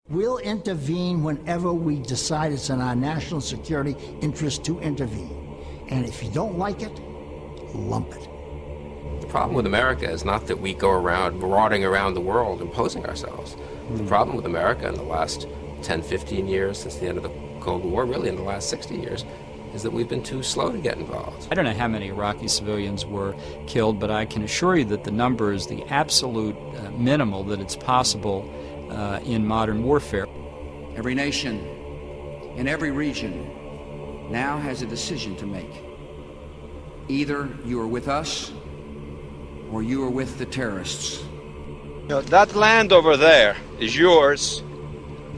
We'll intervene whenever we decide it's in our national security interest to intervene. And if you don't like it, lump it. The problem with America is not that we go around marauding around the world imposing ourselves. The problem with America in the last 10, 15 years since the end of the Cold War, really in the last 60 years, is that we've been too slow to get involved. I don't know how many Iraqi civilians were killed, but I can assure you that the number is the absolute minimal that it's possible in modern warfare. Every nation in every region now has a decision to make. Either you are with us or you are with the terrorists. You know, that land over there is yours.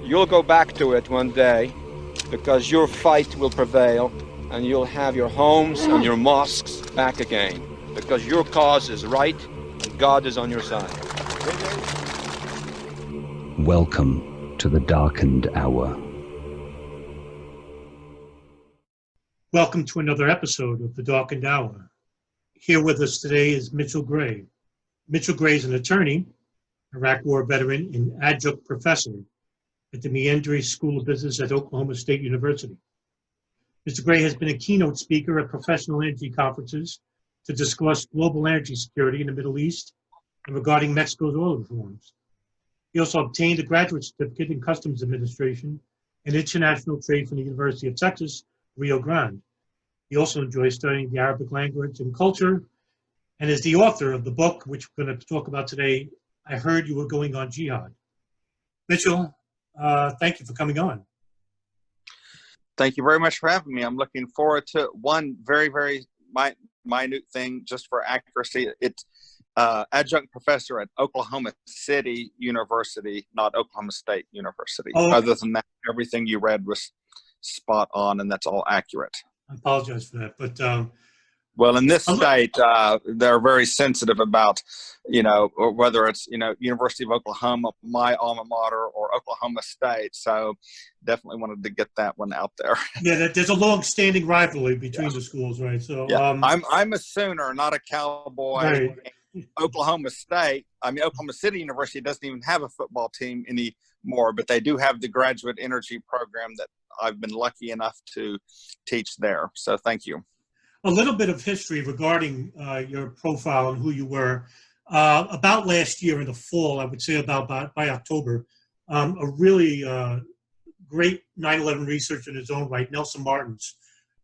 You'll go back to it one day because your fight will prevail and you'll have your homes and your mosques back again because your cause is right and God is on your side. Welcome to the darkened hour. Welcome to another episode of The Darkened Hour. Here with us today is Mitchel Gray. Mitchel Gray is an attorney, Iraq War veteran, and adjunct professor at the Meandry School of Business at Oklahoma State University. Mr. Gray has been a keynote speaker at professional energy conferences to discuss global energy security in the Middle East and regarding Mexico's oil reforms. He also obtained a graduate certificate in Customs Administration and International Trade from the University of Texas, Rio Grande. He also enjoys studying the Arabic language and culture and is the author of the book, which we're going to talk about today, I Heard You Were Going on Jihad. Mitchel, thank you for coming on. Thank you very much for having me. I'm looking forward to one very, very minute thing just for accuracy. It's adjunct professor at Oklahoma City University, not Oklahoma State University. Oh, okay. Other than that, everything you read was spot on, and that's all accurate. I apologize for that, but well, in this state, they're very sensitive about, whether it's, University of Oklahoma, my alma mater, or Oklahoma State. So definitely wanted to get that one out there. Yeah, there's a long-standing rivalry between the schools, right? So yeah. I'm a Sooner, not a Cowboy. Right. Oklahoma City University doesn't even have a football team anymore, but they do have the graduate energy program that I've been lucky enough to teach there. So thank you. A little bit of history regarding your profile and who you were. About last year in the fall, I would say by October, a really great 9/11 researcher in his own right, Nelson Martins,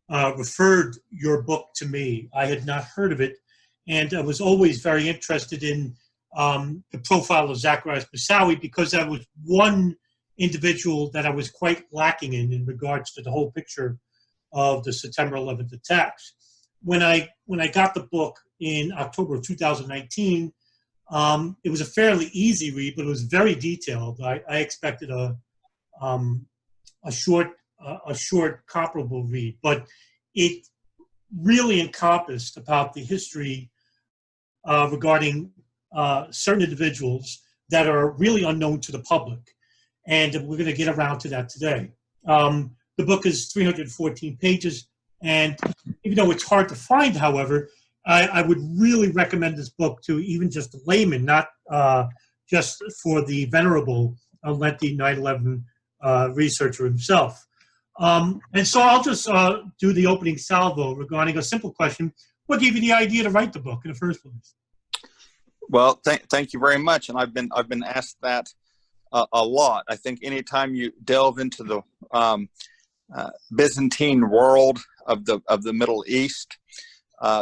referred your book to me. I had not heard of it, and I was always very interested in the profile of Zacarias Moussaoui because that was one individual that I was quite lacking in regards to the whole picture of the September 11th attacks. When I got the book in October of 2019, it was a fairly easy read, but it was very detailed. I expected a short comparable read, but it really encompassed about the history regarding certain individuals that are really unknown to the public. And we're going to get around to that today. The book is 314 pages, and even though it's hard to find, however, I would really recommend this book to even just a layman, not just for the venerable, lengthy 9/11 researcher himself. And so I'll just do the opening salvo regarding a simple question. What gave you the idea to write the book in the first place? Well, thank you very much. And I've been asked that a lot. I think anytime you delve into the Byzantine world of the Middle East,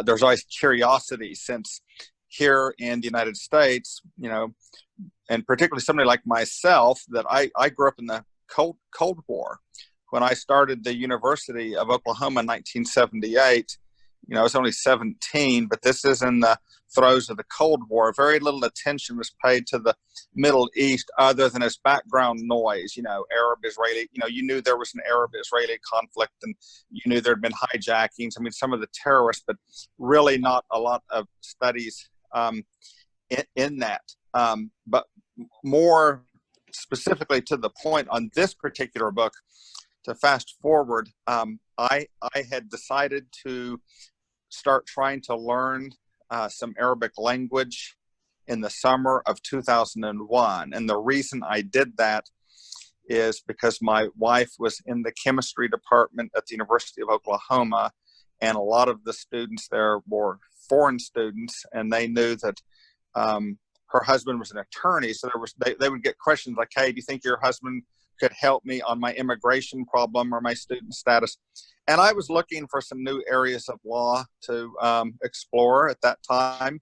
there's always curiosity, since here in the United States, and particularly somebody like myself, that I grew up in the Cold War. When I started the University of Oklahoma in 1978, I was only 17, but this is in the throes of the Cold War. Very little attention was paid to the Middle East other than as background noise, Arab-Israeli, you knew there was an Arab-Israeli conflict, and you knew there'd been hijackings. I mean, some of the terrorists, but really not a lot of studies in that. But more specifically to the point on this particular book, to fast forward, I had decided to start trying to learn some Arabic language in the summer of 2001. And the reason I did that is because my wife was in the chemistry department at the University of Oklahoma, and a lot of the students there were foreign students, and they knew that her husband was an attorney. So they would get questions like, hey, do you think your husband could help me on my immigration problem or my student status? And I was looking for some new areas of law to explore at that time.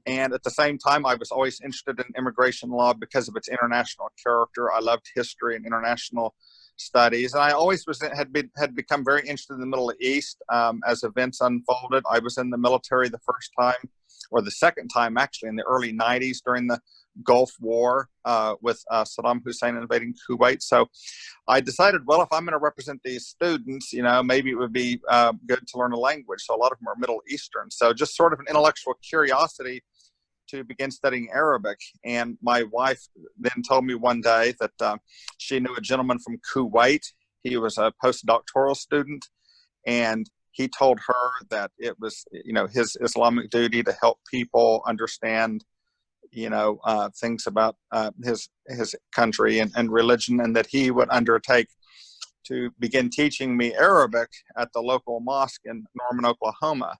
And at the same time, I was always interested in immigration law because of its international character. I loved history and international studies. And I always had become very interested in the Middle East as events unfolded. I was in the military the first time, or the second time actually, in the early 90s during the Gulf War with Saddam Hussein invading Kuwait. So I decided, well, if I'm going to represent these students, maybe it would be good to learn a language. So a lot of them are Middle Eastern. So just sort of an intellectual curiosity to begin studying Arabic. And my wife then told me one day that she knew a gentleman from Kuwait. He was a postdoctoral student, and he told her that it was, his Islamic duty to help people understand, things about his country and religion, and that he would undertake to begin teaching me Arabic at the local mosque in Norman, Oklahoma.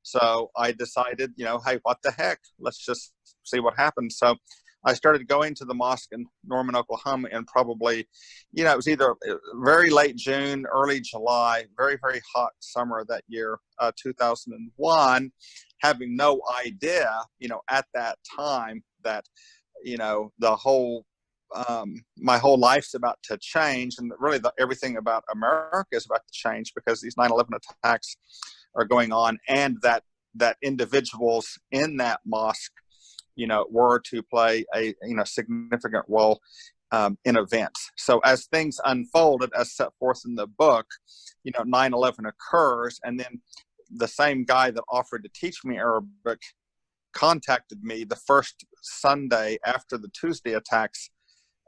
So I decided, hey, what the heck? Let's just see what happens. So I started going to the mosque in Norman, Oklahoma, and probably, it was either very late June, early July, very, very hot summer that year, 2001, having no idea, at that time that, the whole, my whole life's about to change, and really everything about America is about to change because these 9/11 attacks are going on, and that individuals in that mosque, were to play a significant role in events. So as things unfolded, as set forth in the book, 9/11 occurs, and then the same guy that offered to teach me Arabic contacted me the first Sunday after the Tuesday attacks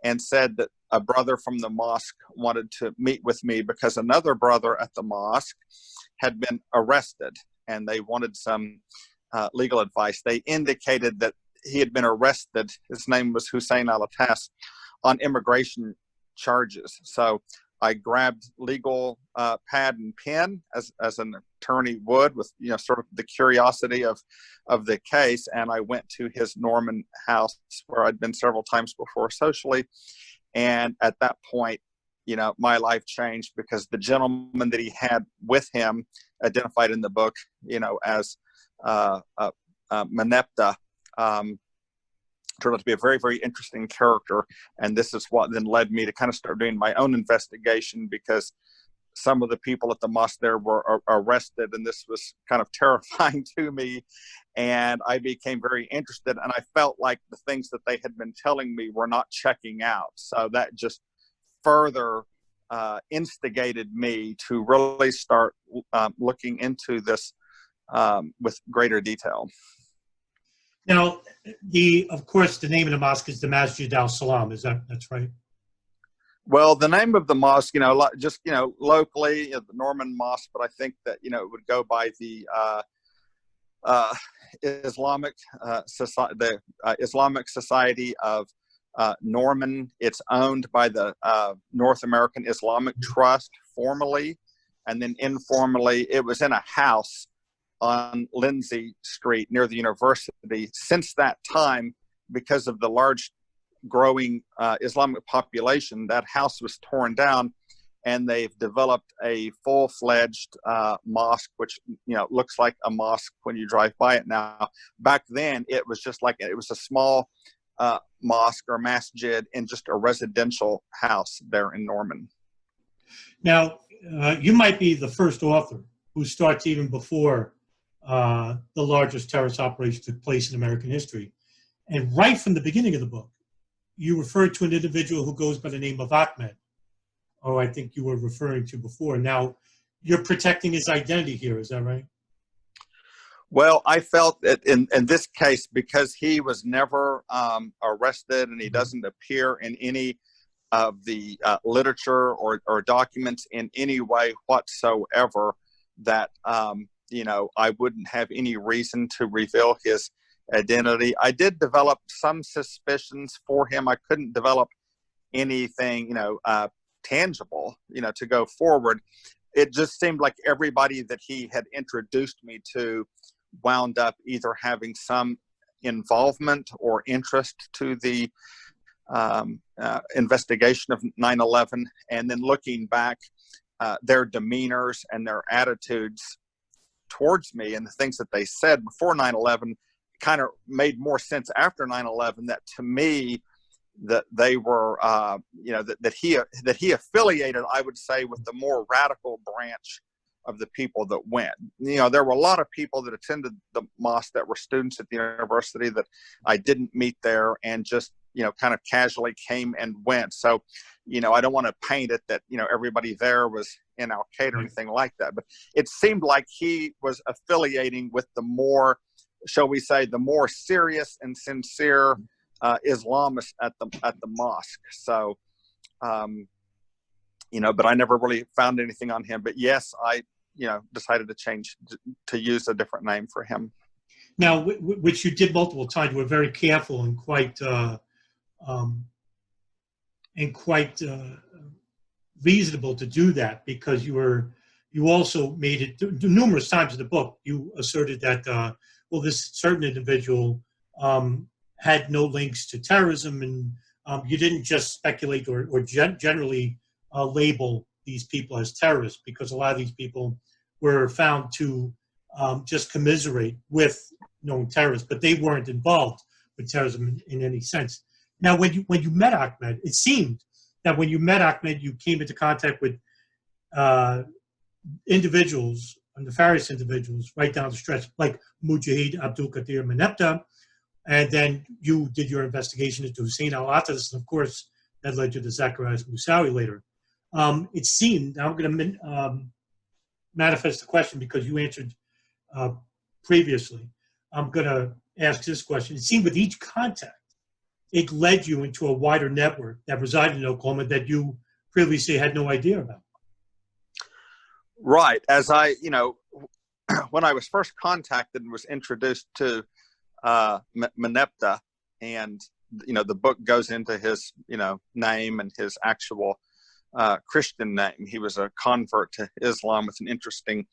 and said that a brother from the mosque wanted to meet with me because another brother at the mosque had been arrested, and they wanted some legal advice. They indicated that he had been arrested. His name was Hussein Alatas, on immigration charges. So I grabbed legal pad and pen as an attorney would, with sort of the curiosity of the case, and I went to his Norman house where I'd been several times before socially. And at that point, my life changed because the gentleman that he had with him, identified in the book, as Menepta, turned out to be a very, very interesting character. And this is what then led me to kind of start doing my own investigation, because some of the people at the mosque there were arrested, and this was kind of terrifying to me. And I became very interested, and I felt like the things that they had been telling me were not checking out. So that just further instigated me to really start looking into this with greater detail. Now, of course, the name of the mosque is the Masjid al-Salam. That's right? Well, the name of the mosque, just, locally, the Norman Mosque, but I think that, it would go by the Islamic Islamic Society of Norman. It's owned by the North American Islamic Trust formally, and then informally, it was in a house on Lindsay Street near the university. Since that time, because of the large growing Islamic population, that house was torn down, and they've developed a full-fledged mosque, which looks like a mosque when you drive by it now. Back then, it was just like it was a small mosque or masjid in just a residential house there in Norman. Now, you might be the first author who starts even before the largest terrorist operation took place in American history. And right from the beginning of the book, you referred to an individual who goes by the name of Achmed, or I think you were referring to before. Now, you're protecting his identity here, is that right? Well, I felt that in this case, because he was never arrested and he doesn't appear in any of the literature or documents in any way whatsoever, that, I wouldn't have any reason to reveal his identity. I did develop some suspicions for him. I couldn't develop anything, tangible, to go forward. It just seemed like everybody that he had introduced me to wound up either having some involvement or interest to the investigation of 9/11, and then looking back, their demeanors and their attitudes towards me and the things that they said before 9/11 kind of made more sense after 9/11. That to me, that they were, that he affiliated, I would say, with the more radical branch of the people that went. There were a lot of people that attended the mosque that were students at the university that I didn't meet there, and just kind of casually came and went. So, I don't want to paint it that everybody there was in Al-Qaeda or anything like that, but it seemed like he was affiliating with the more, shall we say, the more serious and sincere Islamists at the mosque. So, but I never really found anything on him. But yes, I decided to use a different name for him. Now, which you did multiple times. You were very careful and quite reasonable to do that, because you also made it numerous times in the book. You asserted that this certain individual had no links to terrorism, and you didn't just speculate or generally label these people as terrorists, because a lot of these people were found to just commiserate with known terrorists, but they weren't involved with terrorism in any sense. Now, when you met Achmed, it seemed that when you met Achmed, you came into contact with individuals, nefarious individuals, right down the stretch, like Mujahid Abdul Qadir Menepta, and then you did your investigation into Hussein al-Attas, and of course, that led you to Zacarias Moussaoui later. It seemed, now I'm going to manifest the question because you answered previously. I'm going to ask this question. It seemed with each contact, it led you into a wider network that resided in Oklahoma that you previously had no idea about. Right. As I, when I was first contacted and was introduced to Menepta, and, the book goes into his, name and his actual Christian name. He was a convert to Islam with an interesting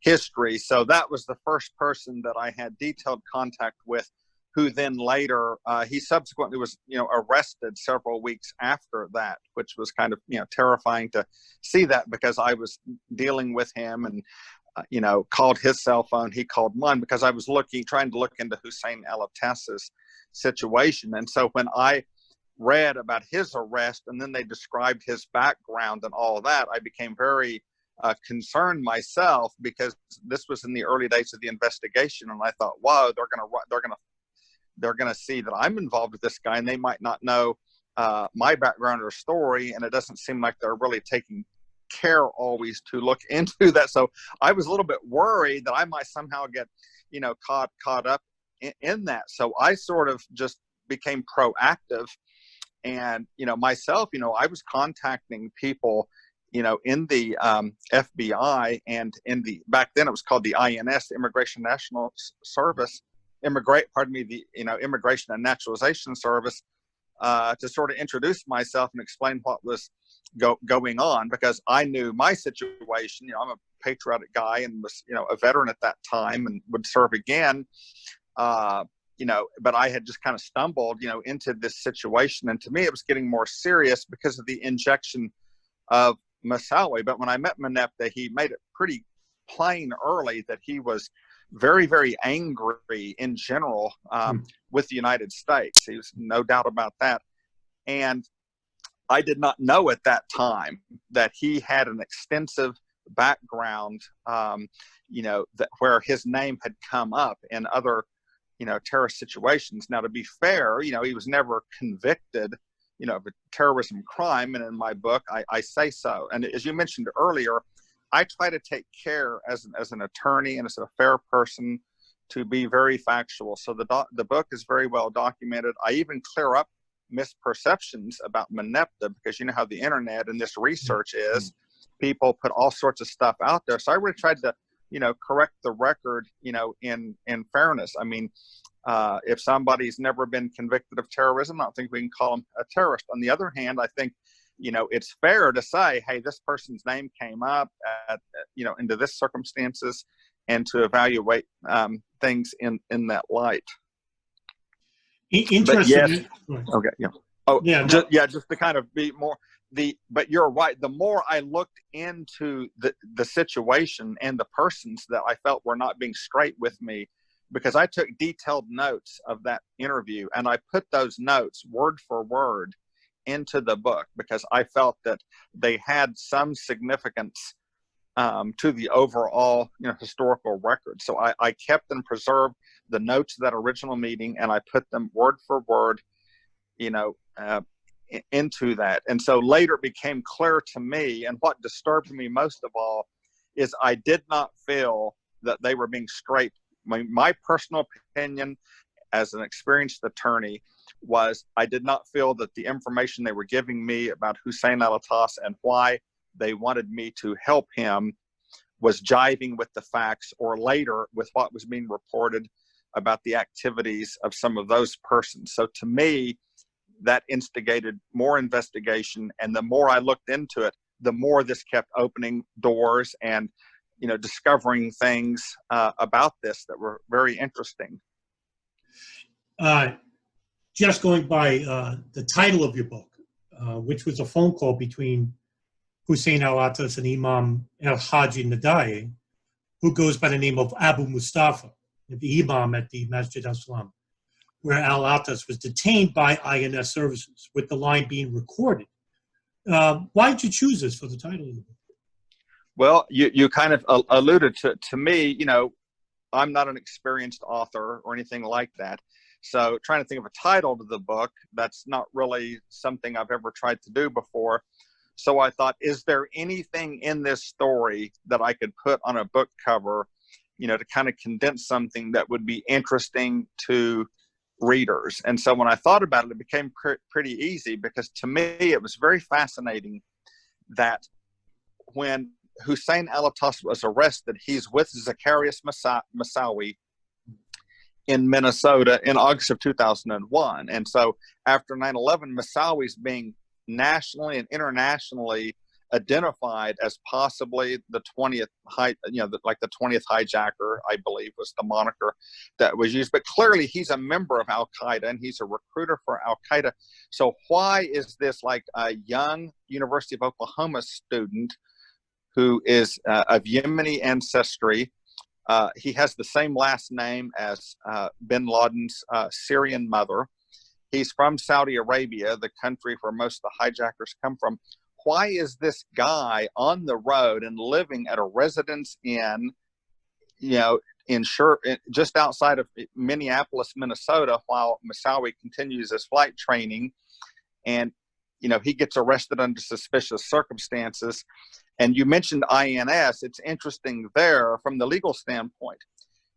history. So that was the first person that I had detailed contact with, who then later, he subsequently was, arrested several weeks after that, which was kind of, terrifying to see that, because I was dealing with him and, called his cell phone. He called mine, because I was trying to look into Hussein al-Attas's situation. And so when I read about his arrest, and then they described his background and all of that, I became very concerned myself, because this was in the early days of the investigation. And I thought, wow, they're going to see that I'm involved with this guy, and they might not know my background or story. And it doesn't seem like they're really taking care always to look into that. So I was a little bit worried that I might somehow get, caught up in that. So I sort of just became proactive. And, myself, I was contacting people, in the FBI and back then it was called the INS, the Immigration National Service, the Immigration and Naturalization Service, to sort of introduce myself and explain what was going on, because I knew my situation. I'm a patriotic guy and was, a veteran at that time and would serve again. But I had just kind of stumbled, into this situation. And to me, it was getting more serious because of the injection of Moussaoui. But when I met Menepta, he made it pretty plain early that he was very, very angry in general with the United States. He was no doubt about that. And I did not know at that time that he had an extensive background, that where his name had come up in other, terrorist situations. Now, to be fair, he was never convicted, of a terrorism crime. And in my book, I say so. And as you mentioned earlier, I try to take care as an attorney and as a fair person to be very factual. So the book is very well documented. I even clear up misperceptions about Menepta, because you know how the internet and this research is. People put all sorts of stuff out there. So I really tried to, correct the record, in fairness. I mean, If somebody's never been convicted of terrorism, I don't think we can call them a terrorist. On the other hand, I think, it's fair to say, hey, this person's name came up at, into this circumstances, and to evaluate things in that light. Interesting. Yes, okay, yeah. Oh, yeah, just to kind of be more but you're right. The more I looked into the situation and the persons that I felt were not being straight with me, because I took detailed notes of that interview, and I put those notes word for word into the book because I felt that they had some significance to the overall historical record. So I kept and preserved the notes of that original meeting, and I put them word for word into that. And so later it became clear to me, and what disturbed me most of all is I did not feel that they were being straight. My personal opinion as an experienced attorney was I did not feel that the information they were giving me about Hussein Alatas and why they wanted me to help him was jiving with the facts, or later with what was being reported about the activities of some of those persons. So to me, that instigated more investigation, and the more I looked into it, the more this kept opening doors and discovering things about this that were very interesting. Just going by the title of your book, which was a phone call between Hussein Alatas and Imam El-Haji Nadaye, who goes by the name of Abu Mustafa, the Imam at the Masjid al-Salam, where Alatas was detained by INS services, with the line being recorded. Why did you choose this for the title of the book? Well, you kind of alluded to me, I'm not an experienced author or anything like that. So trying to think of a title to the book, that's not really something I've ever tried to do before. So I thought, is there anything in this story that I could put on a book cover, to kind of condense something that would be interesting to readers? And so when I thought about it, it became pretty easy, because to me, it was very fascinating that when Hussein Alatas was arrested, he's with Zacarias Moussaoui in Minnesota in August of 2001. And so after 9/11, Moussaoui's being nationally and internationally identified as possibly the 20th the 20th hijacker, I believe was the moniker that was used. But clearly he's a member of Al-Qaeda, and he's a recruiter for Al-Qaeda. So why is this like a young University of Oklahoma student who is of Yemeni ancestry? He has the same last name as bin Laden's Syrian mother. He's from Saudi Arabia, the country where most of the hijackers come from. Why is this guy on the road and living at a residence inn, just outside of Minneapolis, Minnesota, while Moussaoui continues his flight training? And, he gets arrested under suspicious circumstances. And you mentioned INS. It's interesting there from the legal standpoint,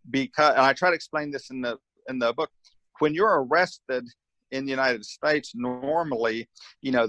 because, and I try to explain this in the book, when you're arrested in the United States, normally,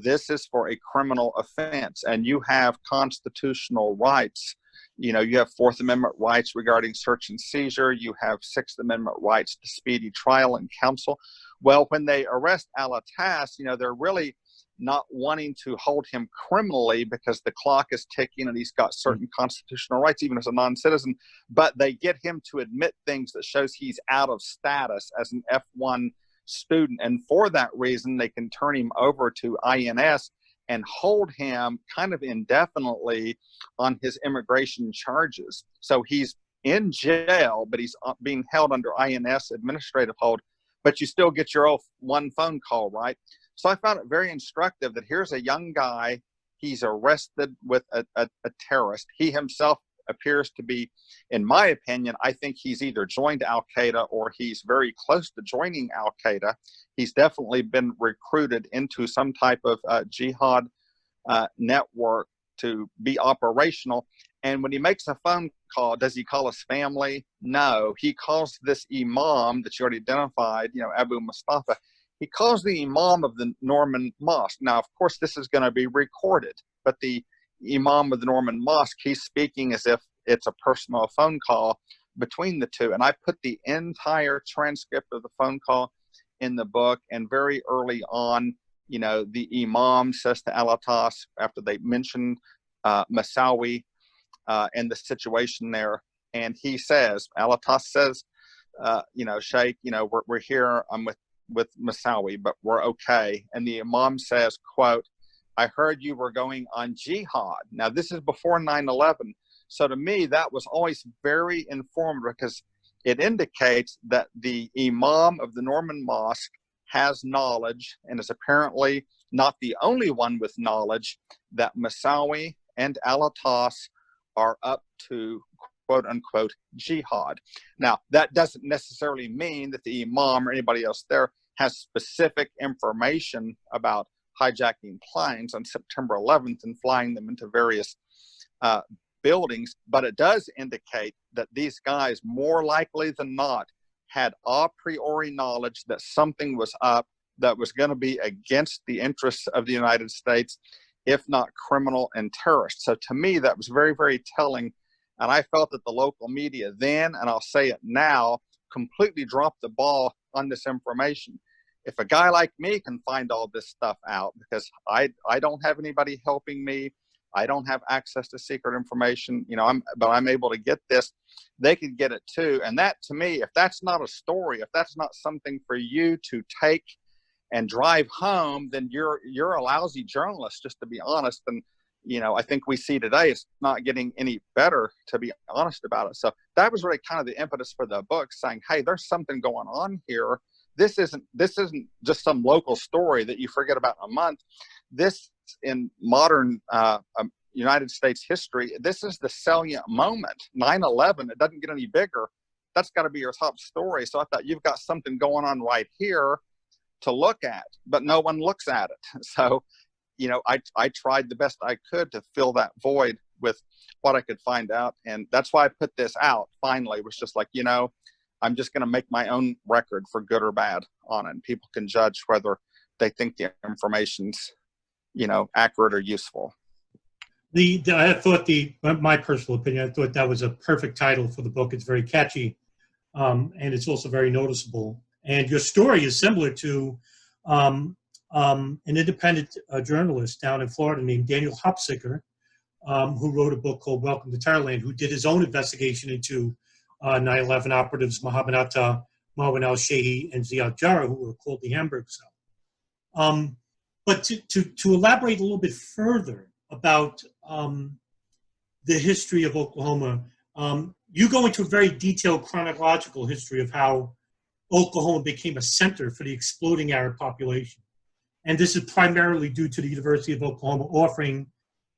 this is for a criminal offense, and you have constitutional rights. You have Fourth Amendment rights regarding search and seizure. You have Sixth Amendment rights to speedy trial and counsel. Well, when they arrest Alatas, they're really not wanting to hold him criminally because the clock is ticking and he's got certain constitutional rights, even as a non-citizen, but they get him to admit things that shows he's out of status as an F1 student. And for that reason, they can turn him over to INS and hold him kind of indefinitely on his immigration charges. So he's in jail, but he's being held under INS administrative hold, but you still get your one phone call, right? So I found it very instructive that here's a young guy, he's arrested with a terrorist. He himself appears to be, in my opinion, I think he's either joined Al-Qaeda or he's very close to joining Al-Qaeda. He's definitely been recruited into some type of jihad network to be operational. And when he makes a phone call, does he call his family? No, he calls this imam that you already identified, Abu Mustafa. He calls the imam of the Norman Mosque. Now, of course, this is going to be recorded, but the imam of the Norman Mosque, he's speaking as if it's a personal phone call, between the two. And I put the entire transcript of the phone call in the book. And very early on, you know, the Imam says to Alatas, after they mentioned Moussaoui and the situation there, and he says, Alatas says, you know, Sheikh, you know, we're here, I'm with Moussaoui, but we're okay. And the Imam says, quote, I heard you were going on jihad. Now, this is before 9/11. So to me, that was always very informative, because it indicates that the Imam of the Norman Mosque has knowledge, and is apparently not the only one with knowledge, that Moussaoui and Alatas are up to quote unquote jihad. Now, that doesn't necessarily mean that the Imam or anybody else there has specific information about hijacking planes on September 11th and flying them into various buildings, but it does indicate that these guys, more likely than not, had a priori knowledge that something was up that was going to be against the interests of the United States, if not criminal and terrorist. So to me, that was very, very telling. And I felt that the local media then, and I'll say it now, completely dropped the ball on this information. If a guy like me can find all this stuff out, because I don't have anybody helping me, I don't have access to secret information, you know, but I'm able to get this, they can get it too. And that, to me, if that's not a story, if that's not something for you to take and drive home, then you're a lousy journalist, just to be honest. And, you know, I think we see today it's not getting any better, to be honest about it. So that was really kind of the impetus for the book, saying, hey, there's something going on here. This isn't just some local story that you forget about in a month. This, in modern United States history, this is the salient moment. 9/11, it doesn't get any bigger. That's got to be your top story. So I thought, you've got something going on right here to look at, but no one looks at it. So, you know, I tried the best I could to fill that void with what I could find out. And that's why I put this out finally, was just like, you know, I'm just going to make my own record, for good or bad, on it. And people can judge whether they think the information's, you know, accurate or useful. I thought my personal opinion, I thought that was a perfect title for the book. It's very catchy, and it's also very noticeable. And your story is similar to an independent journalist down in Florida named Daniel Hopsicker, who wrote a book called Welcome to Terrorland, who did his own investigation into 9/11 operatives Mohammed Atta, Marwan al-Shehi, and Ziad Jarrah, who were called the Hamburg Cell. But to elaborate a little bit further about the history of Oklahoma, you go into a very detailed chronological history of how Oklahoma became a center for the exploding Arab population. And this is primarily due to the University of Oklahoma offering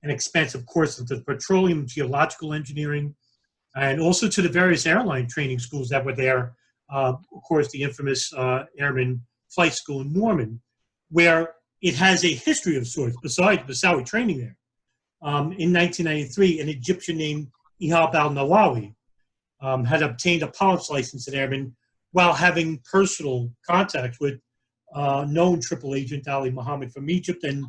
an expansive course of petroleum and geological engineering, and also to the various airline training schools that were there. Of course, the infamous Airman Flight School in Norman, where it has a history of sorts, besides Moussaoui training there. In 1993, an Egyptian named Ihab al-Nawawi had obtained a pilot's license at Airman while having personal contact with known triple agent Ali Muhammad from Egypt and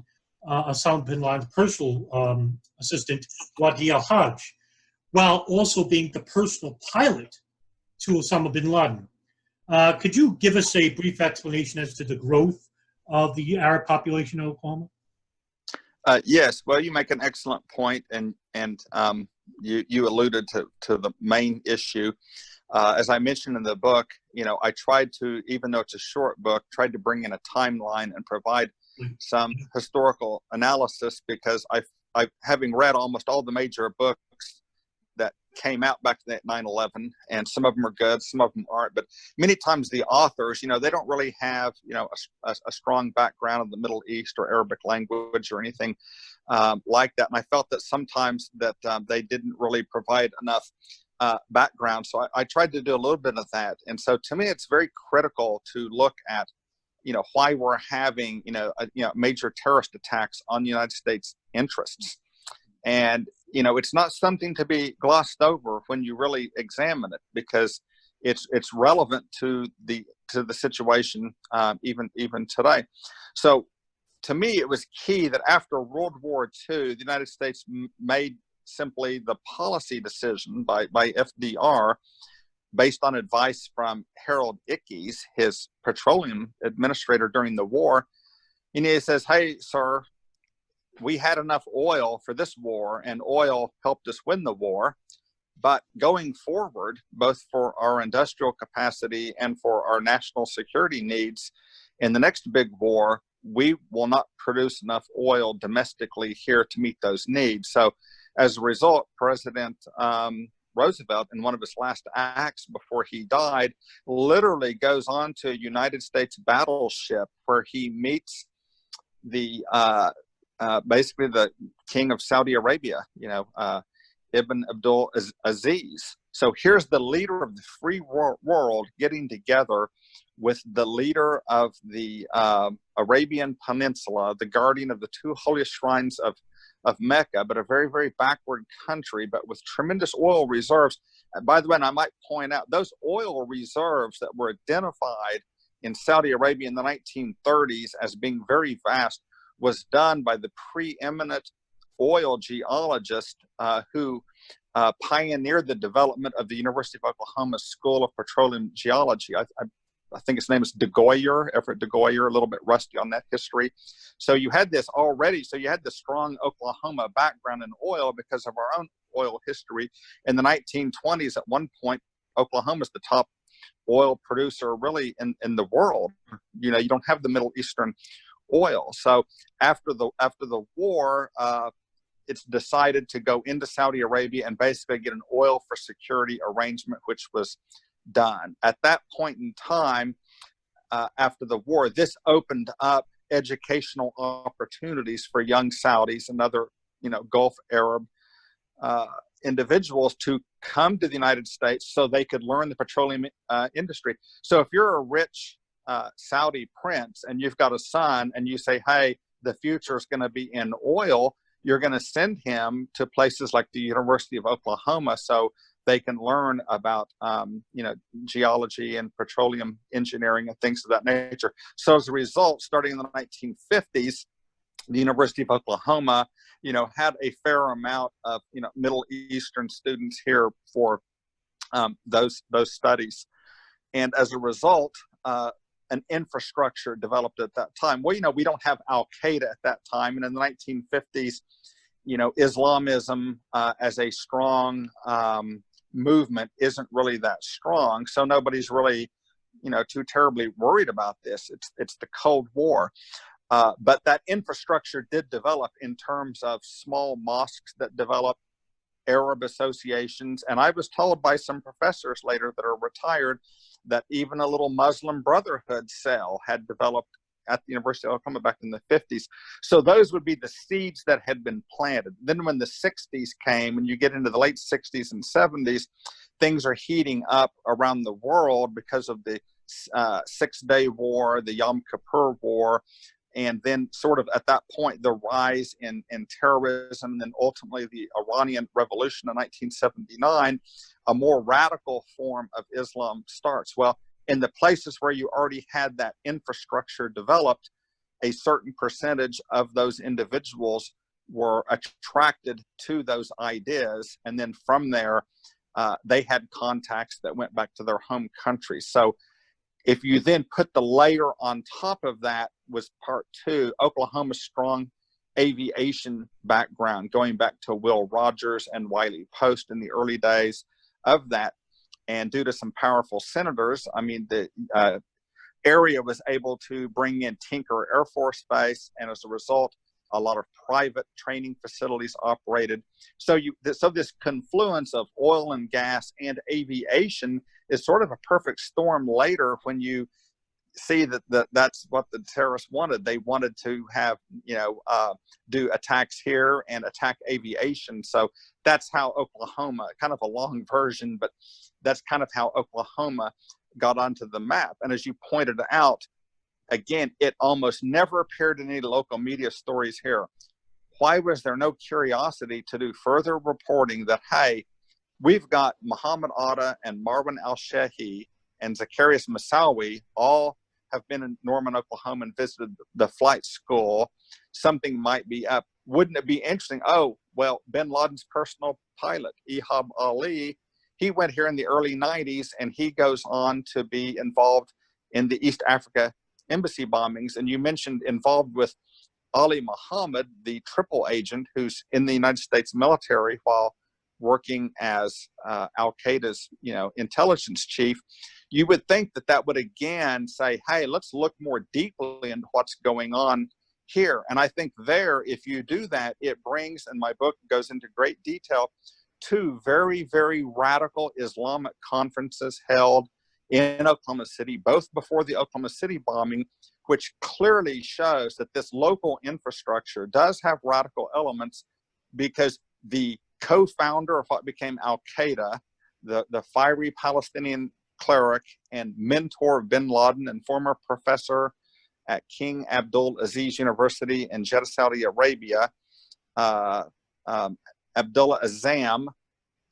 Osama bin Laden's personal assistant, Wadi al-Hajj, while also being the personal pilot to Osama bin Laden. Could you give us a brief explanation as to the growth of the Arab population in Oklahoma? Yes, well, you make an excellent point, and you alluded to the main issue. As I mentioned in the book, you know, I tried to, even though it's a short book, tried to bring in a timeline and provide some historical analysis, because I having read almost all the major books that came out back to 9/11, and some of them are good, some of them aren't, but many times the authors, you know, they don't really have, you know, a strong background in the Middle East or Arabic language or anything like that. And I felt that sometimes that they didn't really provide enough background. So I tried to do a little bit of that. And so to me, it's very critical to look at, you know, why we're having, major terrorist attacks on the United States interests. And, you know, it's not something to be glossed over when you really examine it, because it's relevant to the situation even today. So to me, it was key that after World War II, the United States made simply the policy decision by FDR based on advice from Harold Ickes, his petroleum administrator during the war. And he says, hey, sir, we had enough oil for this war, and oil helped us win the war. But going forward, both for our industrial capacity and for our national security needs, in the next big war, we will not produce enough oil domestically here to meet those needs. So as a result, President Roosevelt, in one of his last acts before he died, literally goes on to a United States battleship where he meets the basically the king of Saudi Arabia, Ibn Abdul Aziz. So here's the leader of the free world getting together with the leader of the Arabian Peninsula, the guardian of the two holiest shrines of Mecca, but a very, very backward country, but with tremendous oil reserves. And by the way, and I might point out, those oil reserves that were identified in Saudi Arabia in the 1930s as being very vast was done by the preeminent oil geologist who pioneered the development of the University of Oklahoma School of Petroleum Geology. I think his name is Everett DeGoyer, a little bit rusty on that history. So you had this already. So you had the strong Oklahoma background in oil because of our own oil history. In the 1920s, at one point, Oklahoma is the top oil producer really in the world. You don't have the Middle Eastern oil. So after the war, it's decided to go into Saudi Arabia and basically get an oil for security arrangement, which was done. At that point in time, after the war, this opened up educational opportunities for young Saudis and other, Gulf Arab individuals to come to the United States so they could learn the petroleum industry. So if you're a rich Saudi prince and you've got a son and you say, hey, the future is going to be in oil, you're going to send him to places like the University of Oklahoma so they can learn about, geology and petroleum engineering and things of that nature. So as a result, starting in the 1950s, the University of Oklahoma, had a fair amount of, Middle Eastern students here for those studies. And as a result, an infrastructure developed at that time. Well, we don't have Al-Qaeda at that time. And in the 1950s, Islamism as a strong movement isn't really that strong. So nobody's really, too terribly worried about this. It's the Cold War. But that infrastructure did develop in terms of small mosques that developed, Arab associations. And I was told by some professors later that are retired that even a little Muslim Brotherhood cell had developed at the University of Oklahoma back in the 50s. So those would be the seeds that had been planted. Then when the 60s came and you get into the late 60s and 70s, things are heating up around the world because of the Six-Day War, the Yom Kippur War, and then sort of at that point, the rise in terrorism, and then ultimately the Iranian Revolution in 1979, a more radical form of Islam starts. Well, in the places where you already had that infrastructure developed, a certain percentage of those individuals were attracted to those ideas. And then from there, they had contacts that went back to their home country. So if you then put the layer on top of that was part two, Oklahoma's strong aviation background, going back to Will Rogers and Wiley Post in the early days of that. And due to some powerful senators, the area was able to bring in Tinker Air Force Base, and as a result, a lot of private training facilities operated. So this confluence of oil and gas and aviation is sort of a perfect storm later when you see that's what the terrorists wanted. They wanted to have, do attacks here and attack aviation. So that's how Oklahoma, kind of a long version, but that's kind of how Oklahoma got onto the map. And as you pointed out, again, it almost never appeared in any local media stories here. Why was there no curiosity to do further reporting that, hey, we've got Muhammad Atta and Marwan al-Shehi and Zacarias Moussaoui all have been in Norman, Oklahoma and visited the flight school. Something might be up. Wouldn't it be interesting? Oh, well, bin Laden's personal pilot, Mukarram Ali, he went here in the early 90s, and he goes on to be involved in the East Africa embassy bombings. And you mentioned involved with Ali Muhammad, the triple agent who's in the United States military while working as Al-Qaeda's, intelligence chief. You would think that that would again say, hey, let's look more deeply into what's going on here. And I think there, if you do that, it brings, and my book goes into great detail, two very, very radical Islamic conferences held in Oklahoma City, both before the Oklahoma City bombing, which clearly shows that this local infrastructure does have radical elements, because the co-founder of what became Al-Qaeda, the fiery Palestinian cleric and mentor of bin Laden and former professor at King Abdul Aziz University in Jeddah, Saudi Arabia, Abdullah Azzam,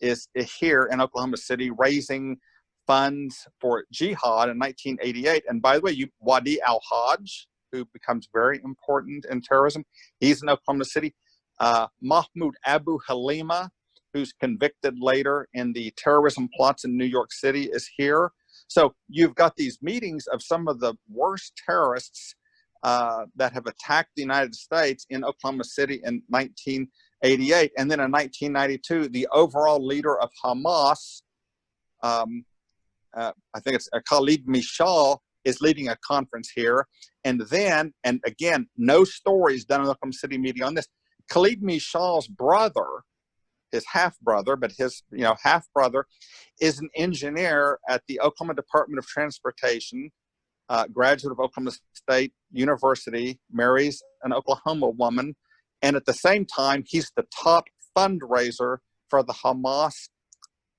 is here in Oklahoma City raising funds for Jihad in 1988. And by the way, Wadi al-Hajj, who becomes very important in terrorism, he's in Oklahoma City. Mahmoud Abu Halima, who's convicted later in the terrorism plots in New York City, is here. So you've got these meetings of some of the worst terrorists that have attacked the United States in Oklahoma City in 1988. And then in 1992, the overall leader of Hamas, I think it's Khalid Mishal, is leading a conference here. And then, and again, no stories done in Oklahoma City media on this, Khalid Mishal's brother, his half-brother, but his half-brother is an engineer at the Oklahoma Department of Transportation, graduate of Oklahoma State University, marries an Oklahoma woman, and at the same time, he's the top fundraiser for the Hamas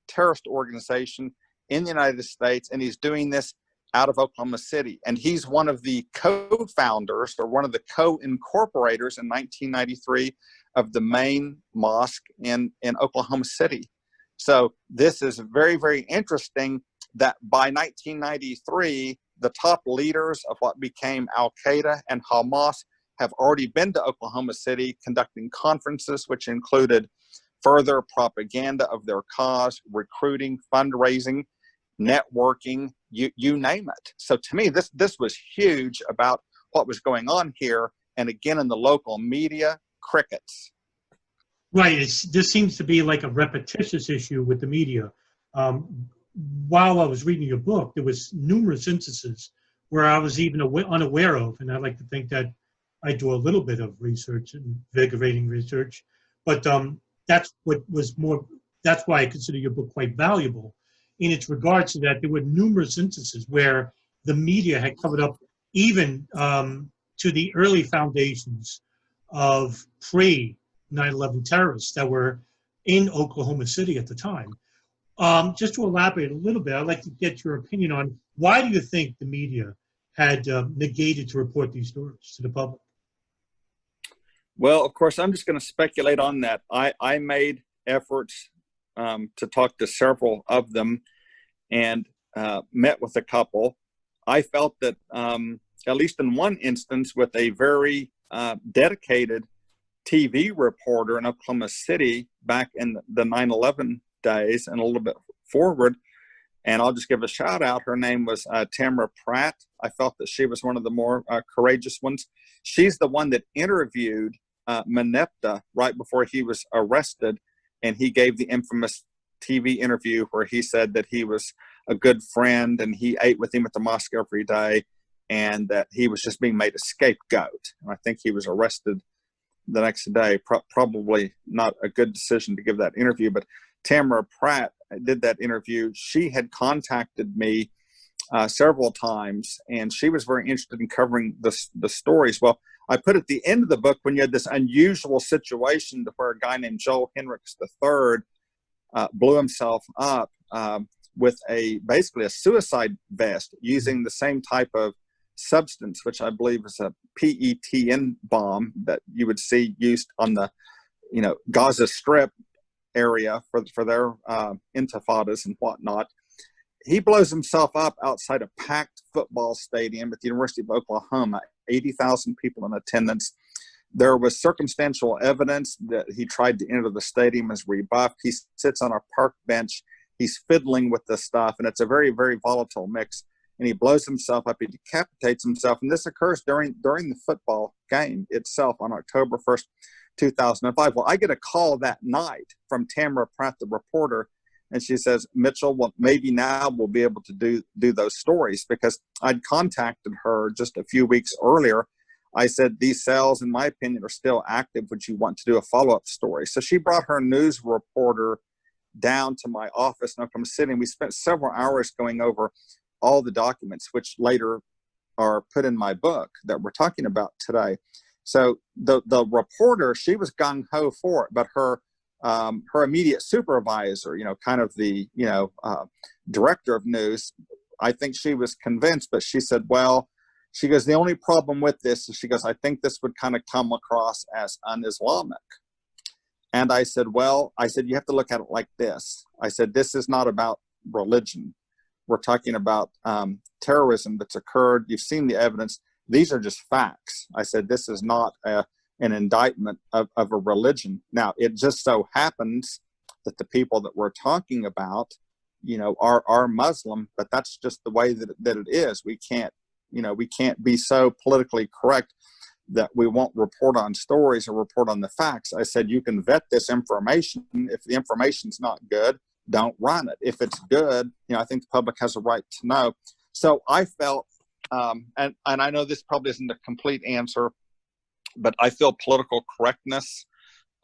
terrorist organization in the United States, and he's doing this out of Oklahoma City. And he's one of the co-founders, or one of the co-incorporators in 1993 of the main mosque in Oklahoma City. So this is very, very interesting that by 1993, the top leaders of what became Al-Qaeda and Hamas have already been to Oklahoma City conducting conferences, which included further propaganda of their cause, recruiting, fundraising, networking, you name it. So to me, this was huge about what was going on here. And again, in the local media, crickets. Right. This seems to be like a repetitious issue with the media. While I was reading your book, there was numerous instances where I was even unaware of, and I like to think that I do a little bit of research, invigorating research, but that's why I consider your book quite valuable in its regards to that. There were numerous instances where the media had covered up even to the early foundations of pre-9/11 terrorists that were in Oklahoma City at the time. Just to elaborate a little bit, I'd like to get your opinion on why do you think the media had negated to report these stories to the public? Well, of course, I'm just going to speculate on that. I made efforts to talk to several of them and met with a couple. I felt that, at least in one instance, with a very dedicated TV reporter in Oklahoma City back in the 9/11 days and a little bit forward, and I'll just give a shout out. Her name was Tamara Pratt. I felt that she was one of the more courageous ones. She's the one that interviewed Menepta right before he was arrested, and he gave the infamous TV interview where he said that he was a good friend and he ate with him at the mosque every day, and that he was just being made a scapegoat. And I think he was arrested the next day. Probably not a good decision to give that interview, but Tamara Pratt did that interview. She had contacted me several times, and she was very interested in covering the stories. Well, I put at the end of the book, when you had this unusual situation to where a guy named Joel Hendricks III blew himself up with basically a suicide vest using the same type of substance, which I believe is a PETN bomb that you would see used on the Gaza Strip area for their intifadas and whatnot. He blows himself up outside a packed football stadium at the University of Oklahoma, 80,000 people in attendance. There was circumstantial evidence that he tried to enter the stadium as rebuffed. He sits on a park bench he's fiddling with this stuff, and it's a very, very volatile mix. And he blows himself up, he decapitates himself, and this occurs during the football game itself on October 1st, 2005. Well, I get a call that night from Tamara Pratt, the reporter, and she says, Mitchell, well, maybe now we'll be able to do those stories, because I'd contacted her just a few weeks earlier. I said, these cells, in my opinion, are still active. Would you want to do a follow-up story? So she brought her news reporter down to my office in Oklahoma City, and we spent several hours going over all the documents, which later are put in my book that we're talking about today. So the reporter, she was gung-ho for it, but her immediate supervisor, kind of the, director of news, I think she was convinced, but she said, well, she goes, the only problem with this is, she goes, I think this would kind of come across as un-Islamic. And I said, you have to look at it like this. I said, this is not about religion. We're talking about terrorism that's occurred. You've seen the evidence. These are just facts. I said, this is not an indictment of a religion. Now, it just so happens that the people that we're talking about, are Muslim, but that's just the way that it is. We can't be so politically correct that we won't report on stories or report on the facts. I said, you can vet this information. If the information's not good, don't run it. If it's good, I think the public has a right to know. So I felt, and I know this probably isn't a complete answer, but I feel political correctness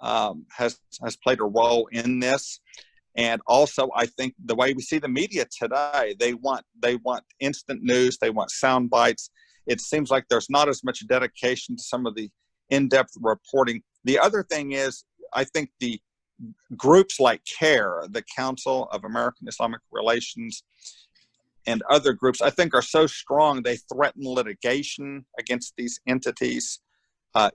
has played a role in this. And also, I think the way we see the media today, they want instant news, they want sound bites. It seems like there's not as much dedication to some of the in-depth reporting. The other thing is, I think the groups like CARE, the Council of American Islamic Relations, and other groups, I think, are so strong they threaten litigation against these entities.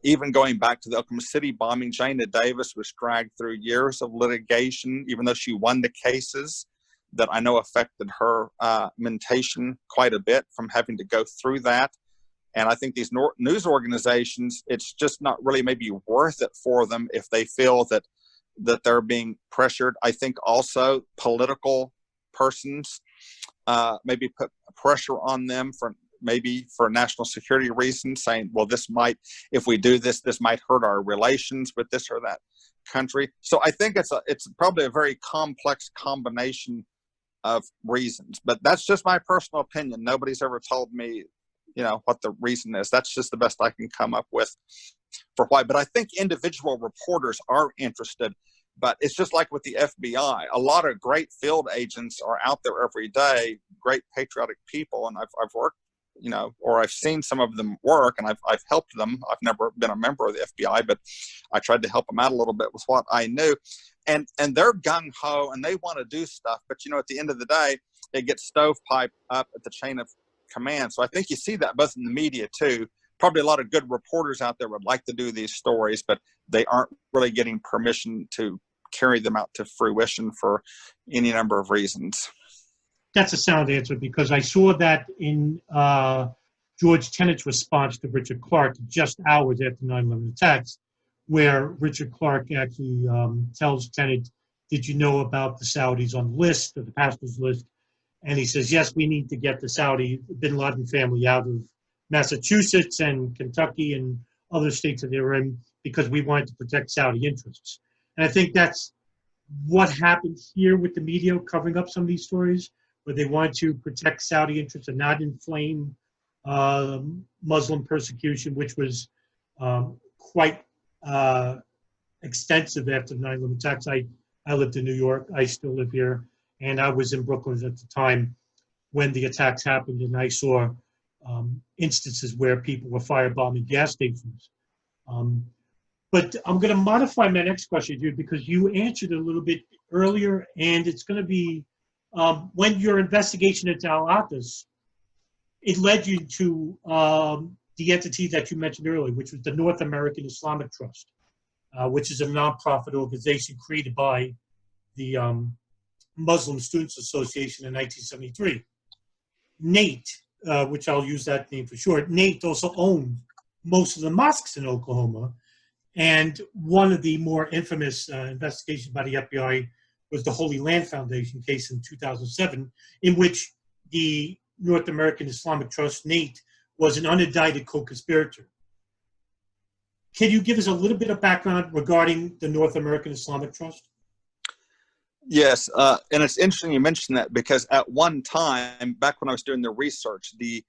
Even going back to the Oklahoma City bombing, Jana Davis was dragged through years of litigation, even though she won the cases that I know affected her mentation quite a bit from having to go through that. And I think these news organizations, it's just not really maybe worth it for them if they feel that they're being pressured. I think also political persons maybe put pressure on them for national security reasons, saying, well, if we do this, this might hurt our relations with this or that country. So I think it's probably a very complex combination of reasons, but that's just my personal opinion. Nobody's ever told me, what the reason is. That's just the best I can come up with for why. But I think individual reporters are interested, but it's just like with the FBI. A lot of great field agents are out there every day, great patriotic people, and I've worked, or I've seen some of them work, and I've helped them. I've never been a member of the FBI, but I tried to help them out a little bit with what I knew. And they're gung-ho, and they want to do stuff, but at the end of the day, it gets stovepiped up at the chain of command. So I think you see that both in the media too. Probably a lot of good reporters out there would like to do these stories, but they aren't really getting permission to carry them out to fruition for any number of reasons. That's a sound answer, because I saw that in George Tenet's response to Richard Clarke just hours after 9/11 attacks, where Richard Clarke actually tells Tenet, did you know about the Saudis on the list, or the pastors list? And he says, yes, we need to get the Saudi bin Laden family out of Massachusetts and Kentucky and other states that they're in, because we wanted to protect Saudi interests. And I think that's what happens here with the media covering up some of these stories, where they want to protect Saudi interests and not inflame Muslim persecution, which was quite extensive after the 9/11 attacks. I lived in New York. I still live here. And I was in Brooklyn at the time when the attacks happened, and I saw instances where people were firebombing gas stations. But I'm going to modify my next question, dude, because you answered it a little bit earlier, and it's going to be when your investigation into Al-Atas, it led you to the entity that you mentioned earlier, which was the North American Islamic Trust, which is a nonprofit organization created by the Muslim Students Association in 1973. Nate, which I'll use that name for short, Nate also owned most of the mosques in Oklahoma. And one of the more infamous investigations by the FBI was the Holy Land Foundation case in 2007, in which the North American Islamic Trust, NATE, was an unindicted co-conspirator. Can you give us a little bit of background regarding the North American Islamic Trust? Yes, and it's interesting you mentioned that, because at one time, back when I was doing the research, the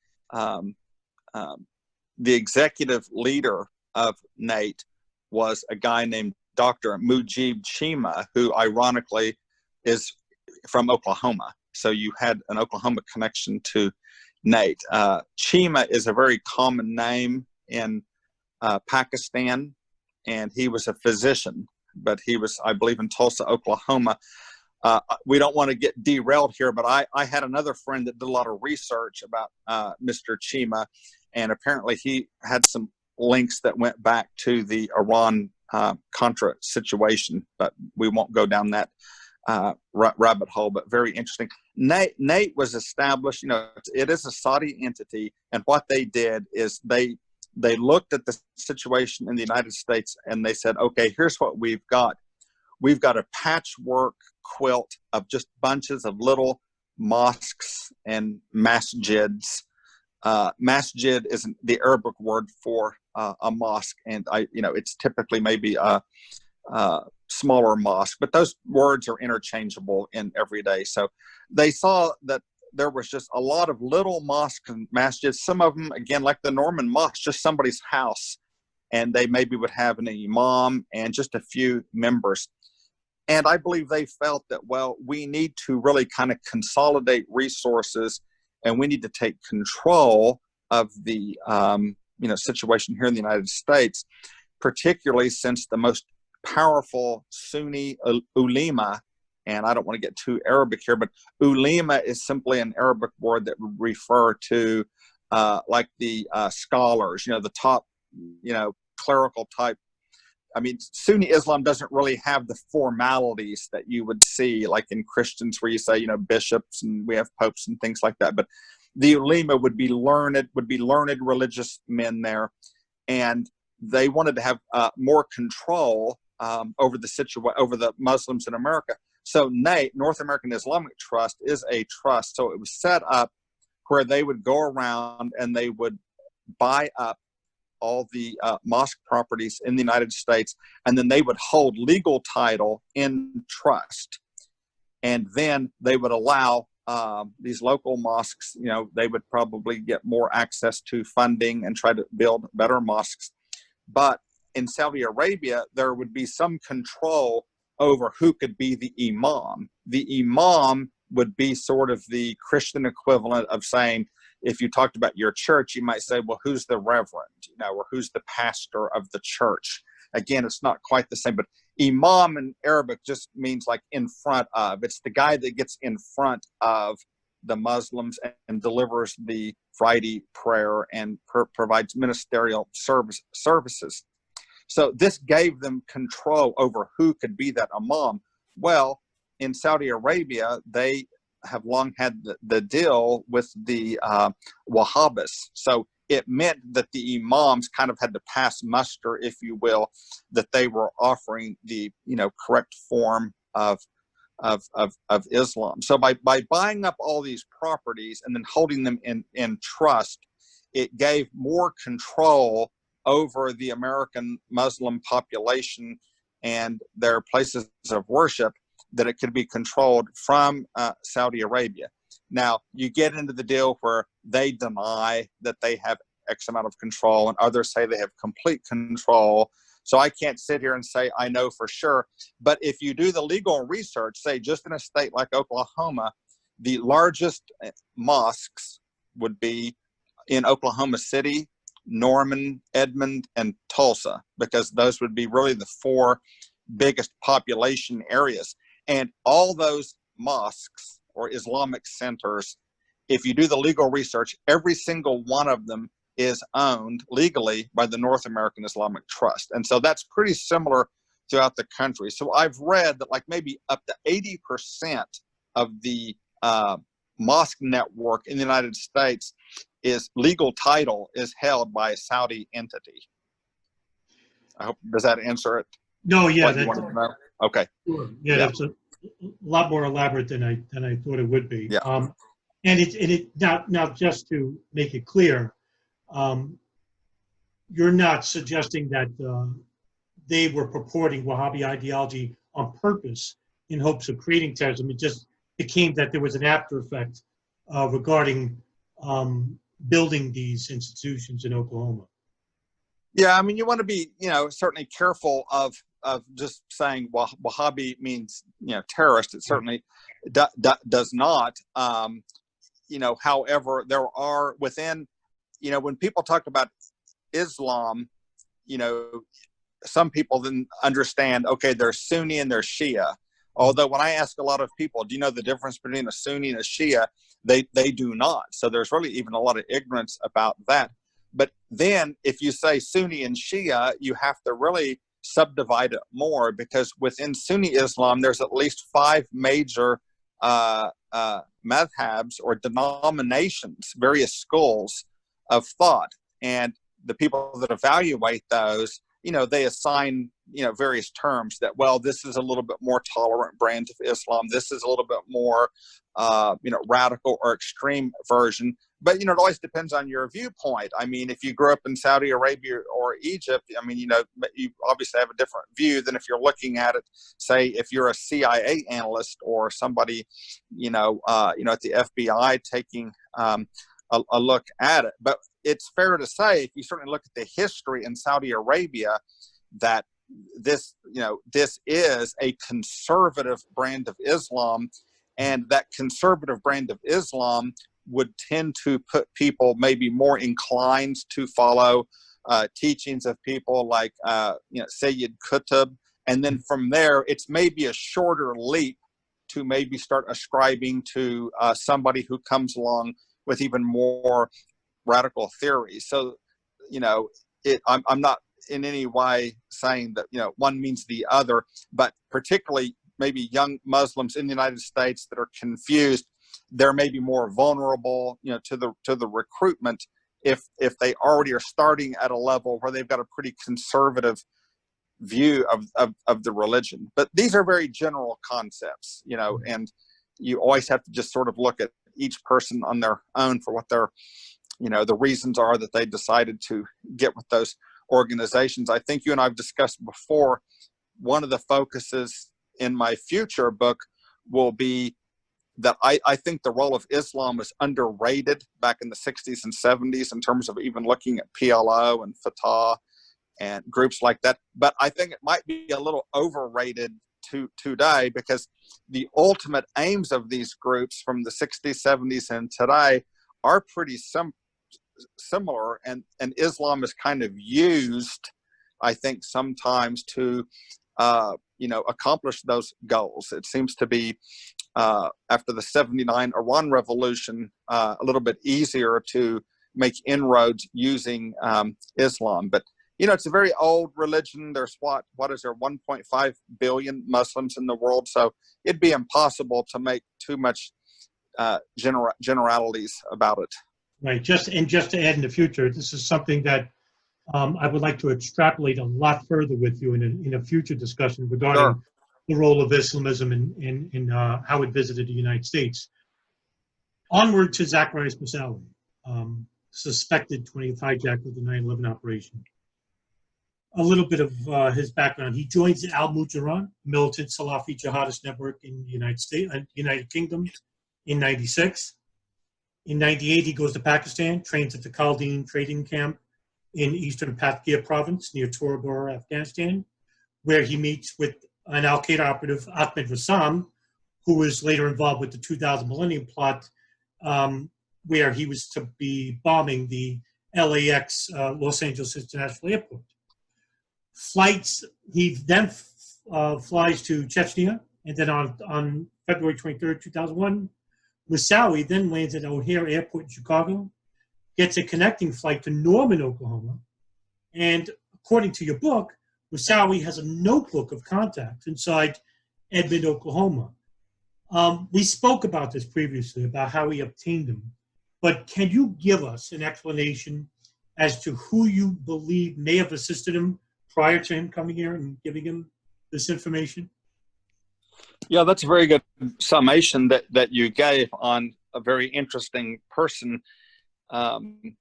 executive leader of NATE was a guy named Dr. Mujib Shima, who ironically is from Oklahoma. So you had an Oklahoma connection to NATE. Shima is a very common name in Pakistan, and he was a physician, but he was, I believe, in Tulsa, Oklahoma. We don't want to get derailed here, but I had another friend that did a lot of research about Mr. Shima, and apparently he had some links that went back to the Iran-Contra situation, but we won't go down that rabbit hole, but very interesting. NATE was established, it is a Saudi entity, and what they did is they looked at the situation in the United States and they said, okay, here's what we've got. We've got a patchwork quilt of just bunches of little mosques and masjids. Masjid is the Arabic word for a mosque, and it's typically maybe a smaller mosque, but those words are interchangeable in every day. So they saw that there was just a lot of little mosques and masjids. Some of them, again, like the Norman Mosque, just somebody's house, and they maybe would have an imam and just a few members. And I believe they felt that, well, we need to really kind of consolidate resources, and we need to take control of the situation here in the United States, particularly since the most powerful Sunni ulema, and I don't want to get too Arabic here, but ulema is simply an Arabic word that would refer to like the scholars, the top, clerical type. I mean, Sunni Islam doesn't really have the formalities that you would see like in Christians, where you say, bishops and we have popes and things like that. But the ulema would be learned religious men there, and they wanted to have more control over the Muslims in America. So NATE, North American Islamic Trust, is a trust. So it was set up where they would go around and they would buy up all the mosque properties in the United States, and then they would hold legal title in trust. And then they would allow these local mosques, they would probably get more access to funding and try to build better mosques. But in Saudi Arabia, there would be some control over who could be the imam. The imam would be sort of the Christian equivalent of saying, if you talked about your church, you might say, well, who's the reverend, or who's the pastor of the church? Again, it's not quite the same, but imam in Arabic just means like in front of. It's the guy that gets in front of the Muslims and delivers the Friday prayer and provides ministerial services. So this gave them control over who could be that imam. Well, in Saudi Arabia, they have long had the deal with the Wahhabis. So it meant that the imams kind of had to pass muster, if you will, that they were offering the correct form of Islam. So by buying up all these properties and then holding them in trust, it gave more control over the American Muslim population and their places of worship, that it could be controlled from Saudi Arabia. Now, you get into the deal where they deny that they have X amount of control, and others say they have complete control. So I can't sit here and say I know for sure. But if you do the legal research, say just in a state like Oklahoma, the largest mosques would be in Oklahoma City, Norman, Edmond, and Tulsa, because those would be really the four biggest population areas. And all those mosques or Islamic centers, if you do the legal research, every single one of them is owned legally by the North American Islamic Trust. And so that's pretty similar throughout the country. So I've read that like maybe up to 80% of the mosque network in the United States is legal title is held by a Saudi entity. I hope, does that answer it? No, yeah. What you wanted to know? Okay. Sure. Yeah, lot more elaborate than I thought it would be. Yeah. Now just to make it clear, you're not suggesting that they were purporting Wahhabi ideology on purpose in hopes of creating terrorism. It just became that there was an after effect regarding building these institutions in Oklahoma. Yeah, I mean, you want to be, certainly careful of just saying Wahhabi means, terrorist. It certainly does not. However, there are within, when people talk about Islam, some people then understand, okay, there's Sunni and there's Shia. Although when I ask a lot of people, do you know the difference between a Sunni and a Shia? They do not. So there's really even a lot of ignorance about that. But then if you say Sunni and Shia, you have to really subdivide it more, because within Sunni Islam, there's at least 5 major madhabs or denominations, various schools of thought. And the people that evaluate those, they assign, various terms that, well, this is a little bit more tolerant brand of Islam. This is a little bit more, radical or extreme version. But, it always depends on your viewpoint. I mean, if you grew up in Saudi Arabia or Egypt, I mean, you obviously have a different view than if you're looking at it, say, if you're a CIA analyst or somebody, at the FBI taking a look at it. But it's fair to say, if you certainly look at the history in Saudi Arabia, that this is a conservative brand of Islam, and that conservative brand of Islam would tend to put people maybe more inclined to follow teachings of people like Sayyid Qutb, and then from there it's maybe a shorter leap to maybe start ascribing to somebody who comes along with even more radical theories. So, I'm not in any way saying that, one means the other, but particularly maybe young Muslims in the United States that are confused, they're maybe more vulnerable, to the recruitment if they already are starting at a level where they've got a pretty conservative view of the religion. But these are very general concepts, and you always have to just sort of look at each person on their own for what their, the reasons are that they decided to get with those organizations. I think you and I've discussed before, one of the focuses in my future book will be that I think the role of Islam was underrated back in the 60s and 70s in terms of even looking at PLO and Fatah and groups like that. But I think it might be a little overrated today, because the ultimate aims of these groups from the 60s, 70s, and today are pretty similar. And Islam is kind of used, I think, sometimes to accomplish those goals. It seems to be, after the 79 Iran revolution, a little bit easier to make inroads using Islam. But, it's a very old religion. There's what is there, 1.5 billion Muslims in the world. So it'd be impossible to make too much generalities about it. Right. Just to add in the future, this is something that I would like to extrapolate a lot further with you in a future discussion regarding Sure. the role of Islamism in how it visited the United States. Onward to Zacarias Moussaoui, suspected 20th hijacker of the 9/11 operation. A little bit of his background. He joins the Al-Mujahideen, militant Salafi jihadist network in the United Kingdom in 96. In 98, he goes to Pakistan, trains at the Chaldean trading camp in eastern Pathia province near Tora, Afghanistan, where he meets with an Al-Qaeda operative, Achmed who was later involved with the 2000 Millennium Plot, where he was to be bombing the LAX, Los Angeles International Airport. He then flies to Chechnya, and then on February 23rd, 2001, Moussaoui then lands at O'Hare Airport in Chicago, gets a connecting flight to Norman, Oklahoma, and according to your book, Moussaoui has a notebook of contacts inside Edmond, Oklahoma. We spoke about this previously, about how he obtained them, but can you give us an explanation as to who you believe may have assisted him prior to him coming here and giving him this information? Yeah, that's a very good summation that you gave on a very interesting person in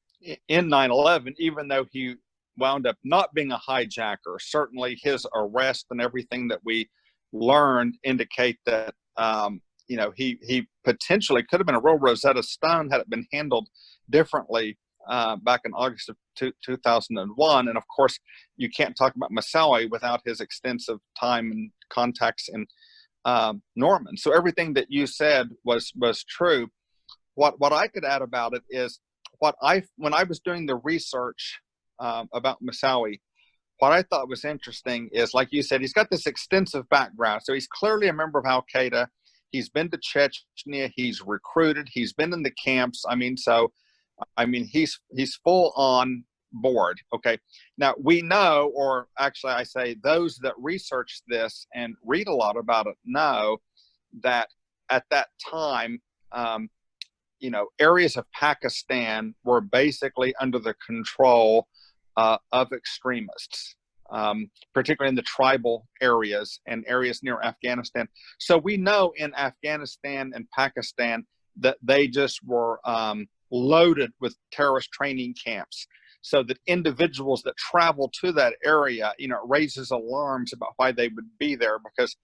9/11, even though he wound up not being a hijacker. Certainly his arrest and everything that we learned indicate that, he potentially could have been a real Rosetta Stone had it been handled differently back in August of 2001. And of course, you can't talk about Moussaoui without his extensive time and contacts in Norman. So everything that you said was true. What I could add about it is when I was doing the research about Moussaoui, what I thought was interesting is, like you said, he's got this extensive background. So he's clearly a member of Al Qaeda. He's been to Chechnya. He's recruited. He's been in the camps. He's full on board. Okay. Now we know, or actually I say those that research this and read a lot about it know that at that time, areas of Pakistan were basically under the control of extremists, particularly in the tribal areas and areas near Afghanistan. So we know in Afghanistan and Pakistan that they just were loaded with terrorist training camps, so that individuals that travel to that area, it raises alarms about why they would be there, because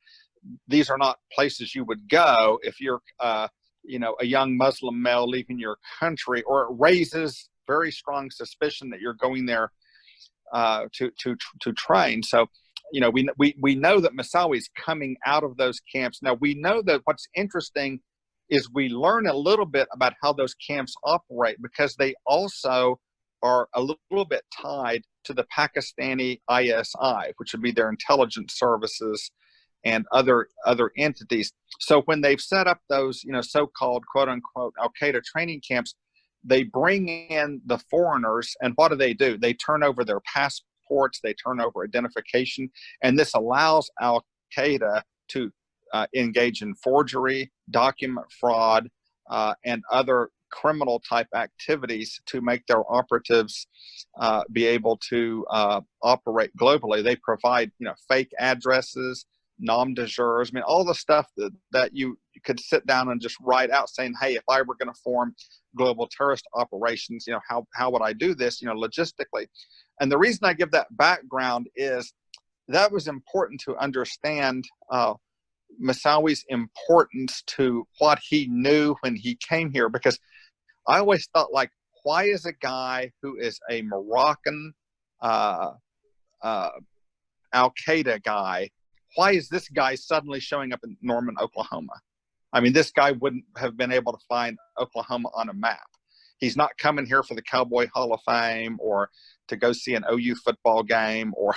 these are not places you would go if you're a young Muslim male leaving your country, or it raises very strong suspicion that you're going there to train. So, we know that Moussaoui is coming out of those camps. Now, we know that what's interesting is we learn a little bit about how those camps operate, because they also are a little bit tied to the Pakistani ISI, which would be their intelligence services and other entities. So when they've set up those, so-called quote unquote Al-Qaeda training camps, they bring in the foreigners, and what do? They turn over their passports, they turn over identification, and this allows Al-Qaeda to engage in forgery, document fraud, and other criminal type activities to make their operatives be able to operate globally. They provide, fake addresses, nom de jures, all the stuff that you could sit down and just write out, saying, hey, if I were going to form global terrorist operations, how would I do this, logistically? And the reason I give that background is that was important to understand Moussaoui's importance to what he knew when he came here, because I always thought, why is a guy who is a Moroccan Al-Qaeda guy, why is this guy suddenly showing up in Norman, Oklahoma? This guy wouldn't have been able to find Oklahoma on a map. He's not coming here for the Cowboy Hall of Fame or to go see an OU football game or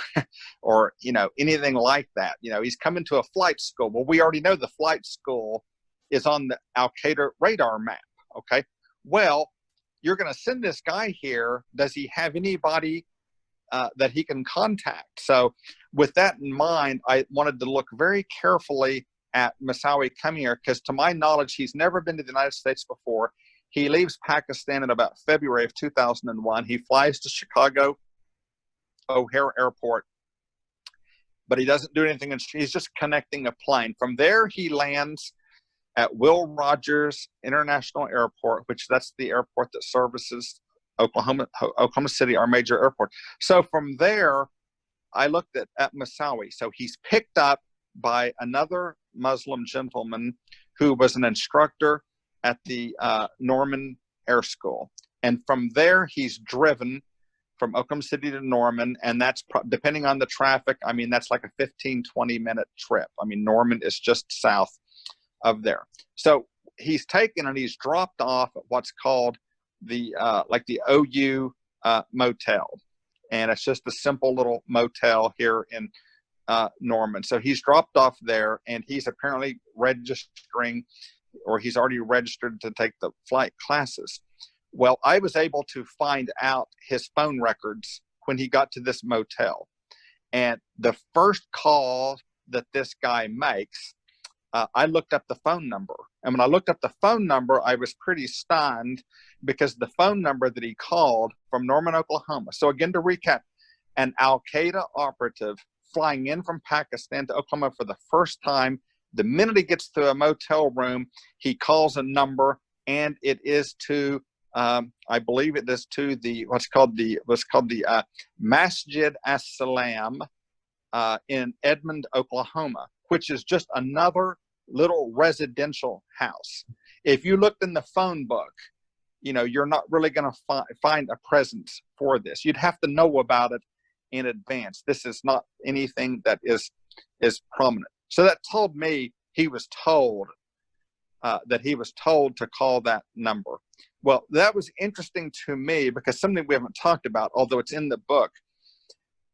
anything like that. He's coming to a flight school. Well, we already know the flight school is on the Al-Qaeda radar map. Okay. Well, you're going to send this guy here. Does he have anybody that he can contact? So with that in mind, I wanted to look very carefully at Moussaoui coming here, because to my knowledge, he's never been to the United States before. He leaves Pakistan in about February of 2001. He flies to Chicago O'Hare Airport, but he doesn't do anything. He's just connecting a plane. From there, he lands at Will Rogers International Airport, which that's the airport that services Oklahoma City, our major airport. So from there, I looked at Moussaoui. So he's picked up by another Muslim gentleman who was an instructor at the Norman Air School. And from there, he's driven from Oklahoma City to Norman, and that's depending on the traffic, that's like a 15-20 minute trip. Norman is just south of there. So he's taken and he's dropped off at what's called the OU motel, and it's just a simple little motel here in Norman. So he's dropped off there, and he's apparently registering, or he's already registered to take the flight classes. Well, I was able to find out his phone records when he got to this motel. And the first call that this guy makes, I looked up the phone number. And when I looked up the phone number, I was pretty stunned, because the phone number that he called from Norman, Oklahoma. So again, to recap, an Al-Qaeda operative flying in from Pakistan to Oklahoma for the first time The minute he gets to a motel room, he calls a number, and it is to, I believe it is to the what's called the Masjid as-Salam in Edmond, Oklahoma, which is just another little residential house. If you looked in the phone book, you know, you're not really going to find a presence for this. You'd have to know about it in advance. This is not anything that is prominent. So that told me he was told to call that number. Well, that was interesting to me because something we haven't talked about, although it's in the book.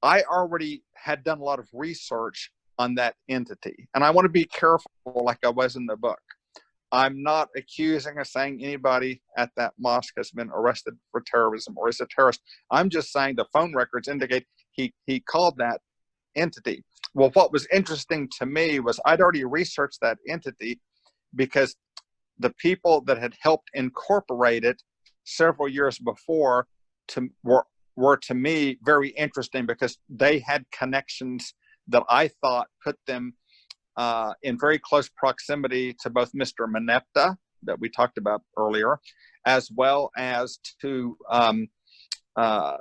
I already had done a lot of research on that entity, and I want to be careful, like I was in the book. I'm not accusing or saying anybody at that mosque has been arrested for terrorism or is a terrorist. I'm just saying the phone records indicate he called that entity. Well, what was interesting to me was I'd already researched that entity because the people that had helped incorporate it several years before were to me very interesting because they had connections that I thought put them in very close proximity to both Mr. Meneptah, that we talked about earlier, as well as to Mufad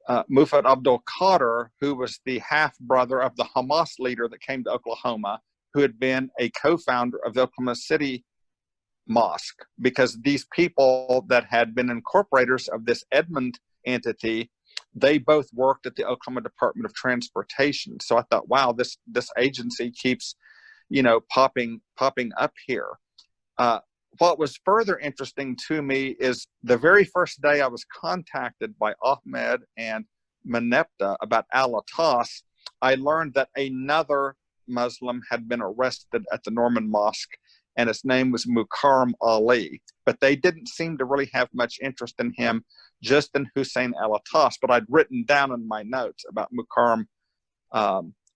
Abdul Qadir, who was the half-brother of the Hamas leader that came to Oklahoma, who had been a co-founder of the Oklahoma City Mosque, because these people that had been incorporators of this Edmond entity, they both worked at the Oklahoma Department of Transportation. So I thought, wow, this agency keeps, you know, popping up here. What was further interesting to me is the very first day I was contacted by Achmed and Meneptah about Al-Atas, I learned that another Muslim had been arrested at the Norman Mosque, and his name was Mukarram Ali. But they didn't seem to really have much interest in him, just in Hussein Al-Atas. But I'd written down in my notes about Mukarram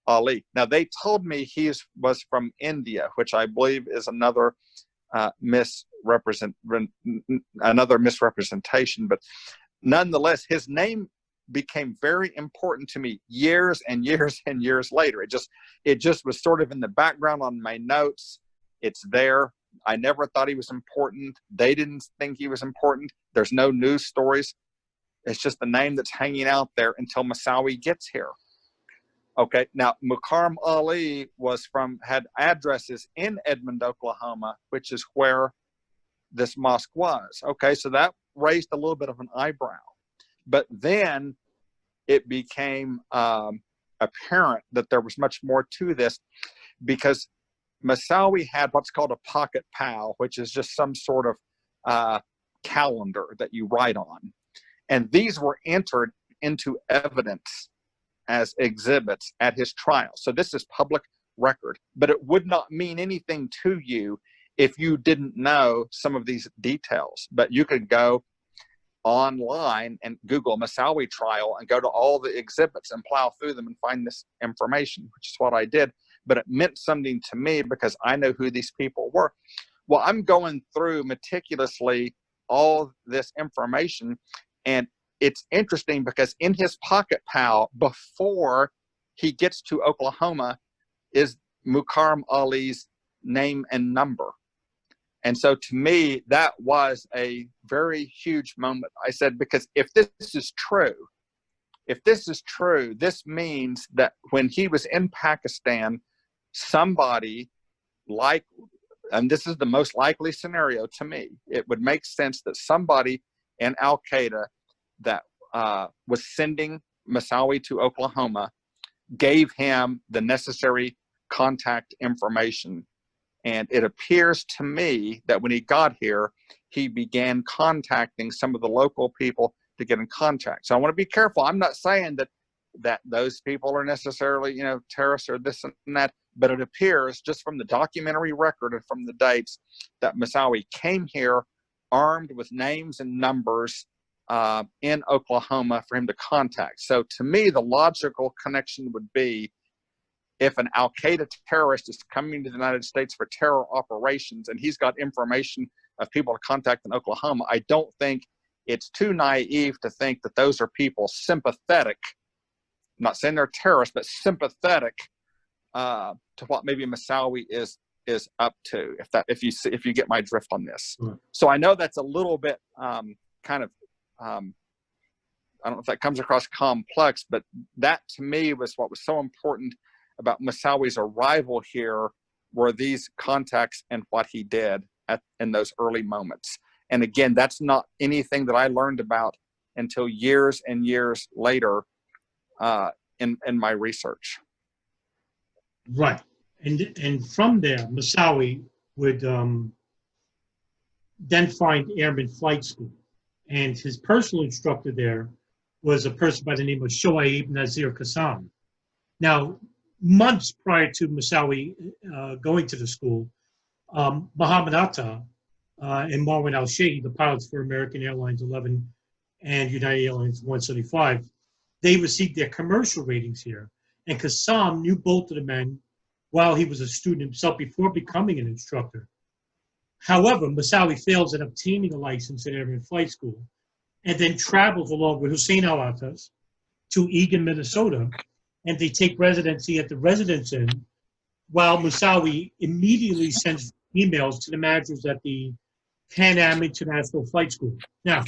Ali. Now, they told me he was from India, which I believe is another misrepresentation. But nonetheless, his name became very important to me years and years and years later. It just was sort of in the background on my notes. It's there. I never thought he was important. They didn't think he was important. There's no news stories. It's just the name that's hanging out there until Moussaoui gets here. Okay, now Mukarram Ali had addresses in Edmond, Oklahoma, which is where this mosque was. Okay, so that raised a little bit of an eyebrow. But then it became apparent that there was much more to this, because Moussaoui had what's called a pocket pal, which is just some sort of calendar that you write on. And these were entered into evidence as exhibits at his trial. So this is public record, but it would not mean anything to you if you didn't know some of these details. But you could go online and Google Moussaoui trial and go to all the exhibits and plow through them and find this information, which is what I did. But it meant something to me because I know who these people were. Well, I'm going through meticulously all this information, and it's interesting because in his pocket pal, before he gets to Oklahoma, is Mukarram Ali's name and number. And so to me, that was a very huge moment. I said, because if this is true, this means that when he was in Pakistan, somebody like, and this is the most likely scenario to me, it would make sense that somebody in Al-Qaeda that was sending Moussaoui to Oklahoma gave him the necessary contact information. And it appears to me that when he got here, he began contacting some of the local people to get in contact. So I want to be careful. I'm not saying that those people are necessarily, you know, terrorists or this and that, but it appears just from the documentary record and from the dates that Moussaoui came here armed with names and numbers in Oklahoma for him to contact. So to me, the logical connection would be, if an Al-Qaeda terrorist is coming to the United States for terror operations and he's got information of people to contact in Oklahoma, I don't think it's too naive to think that those are people sympathetic, I'm not saying they're terrorists, but sympathetic to what maybe Moussaoui is up to, if you get my drift on this. Right. So I know that's a little bit kind of I don't know if that comes across complex, but that to me was what was so important about Moussaoui's arrival here, were these contacts and what he did in those early moments. And again, that's not anything that I learned about until years and years later in my research. Right. And from there, Moussaoui would then find Airman Flight School. And his personal instructor there was a person by the name of Shoaib Nazir Qassam. Now, months prior to Moussaoui going to the school, Mohammed Atta and Marwan al-Shehhi, the pilots for American Airlines 11 and United Airlines 175, they received their commercial ratings here. And Qassam knew both of the men while he was a student himself before becoming an instructor. However, Moussaoui fails in obtaining a license at Airman Flight School and then travels along with Hussein al-Attas to Eagan, Minnesota, and they take residency at the Residence Inn, while Moussaoui immediately sends emails to the managers at the Pan Am International Flight School. Now,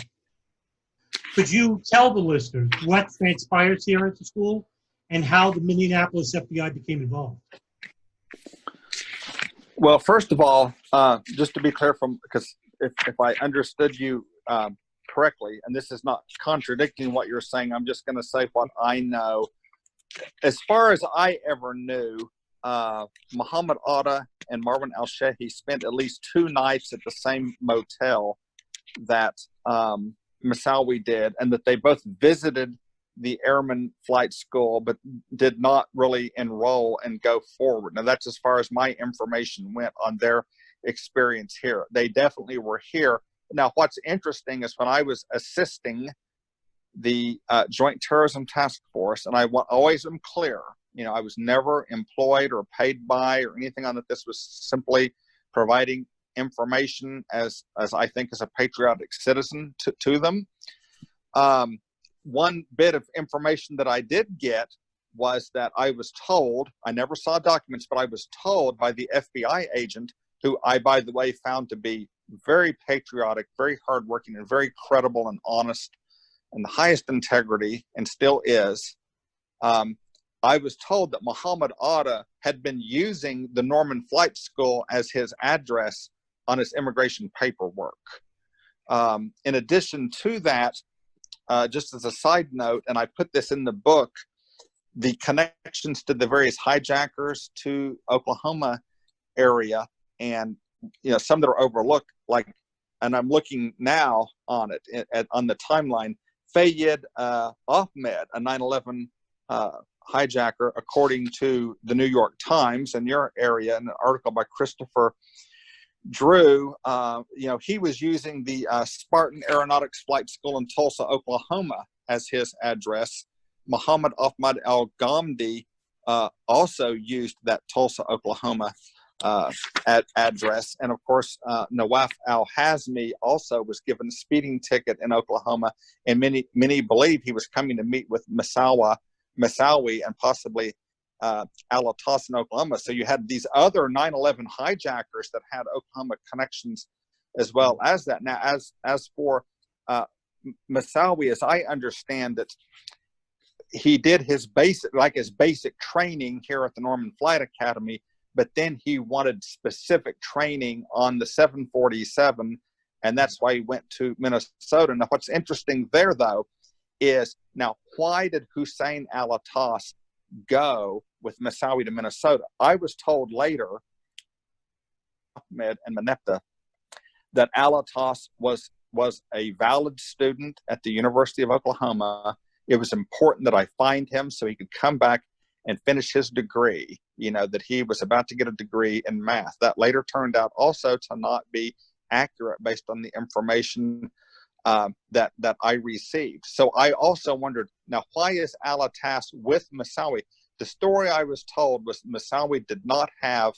could you tell the listeners what transpires here at the school and how the Minneapolis FBI became involved? Well, first of all, just to be clear, because if I understood you correctly, and this is not contradicting what you're saying, I'm just going to say what I know. As far as I ever knew, Mohammed Atta and Marwan al-Shehhi spent at least 2 nights at the same motel that Moussaoui did, and that they both visited the Airman Flight School, but did not really enroll and go forward. Now, that's as far as my information went on their experience here. They definitely were here. Now, what's interesting is when I was assisting the Joint Terrorism Task Force, and I always am clear, I was never employed or paid by or anything on that. This was simply providing information as I think as a patriotic citizen to them. One bit of information that I did get was that I was told, I never saw documents, but I was told by the FBI agent, who I, by the way, found to be very patriotic, very hardworking, and very credible and honest, and the highest integrity, and still is. I was told that Mohammed Atta had been using the Norman Flight School as his address on his immigration paperwork. In addition to that, just as a side note, and I put this in the book, the connections to the various hijackers to Oklahoma area, and some that are overlooked, and I'm looking now on it on the timeline. Fayyad Ahmed, a 9/11 hijacker, according to the New York Times in your area, an article by Christopher Drew, he was using the Spartan Aeronautics Flight School in Tulsa, Oklahoma as his address. Muhammad Ahmad al-Ghamdi also used that Tulsa, Oklahoma address. And of course, Nawaf al-Hazmi also was given a speeding ticket in Oklahoma, and many believe he was coming to meet with Moussaoui and possibly Al-Attas in Oklahoma. So you had these other 9/11 hijackers that had Oklahoma connections as well as that. Now, as for Moussaoui, as I understand it, he did his basic training here at the Norman Flight Academy, but then he wanted specific training on the 747, and that's why he went to Minnesota. Now, what's interesting there, though, is now why did Hussein al-Attas go with Moussaoui to Minnesota? I was told later, Achmed and Manetta, that al-Attas was a valid student at the University of Oklahoma. It was important that I find him so he could come back and finish his degree, that he was about to get a degree in math. That later turned out also to not be accurate based on the information that I received. So I also wondered, now why is al-Attas with Moussaoui? The story I was told was Moussaoui did not have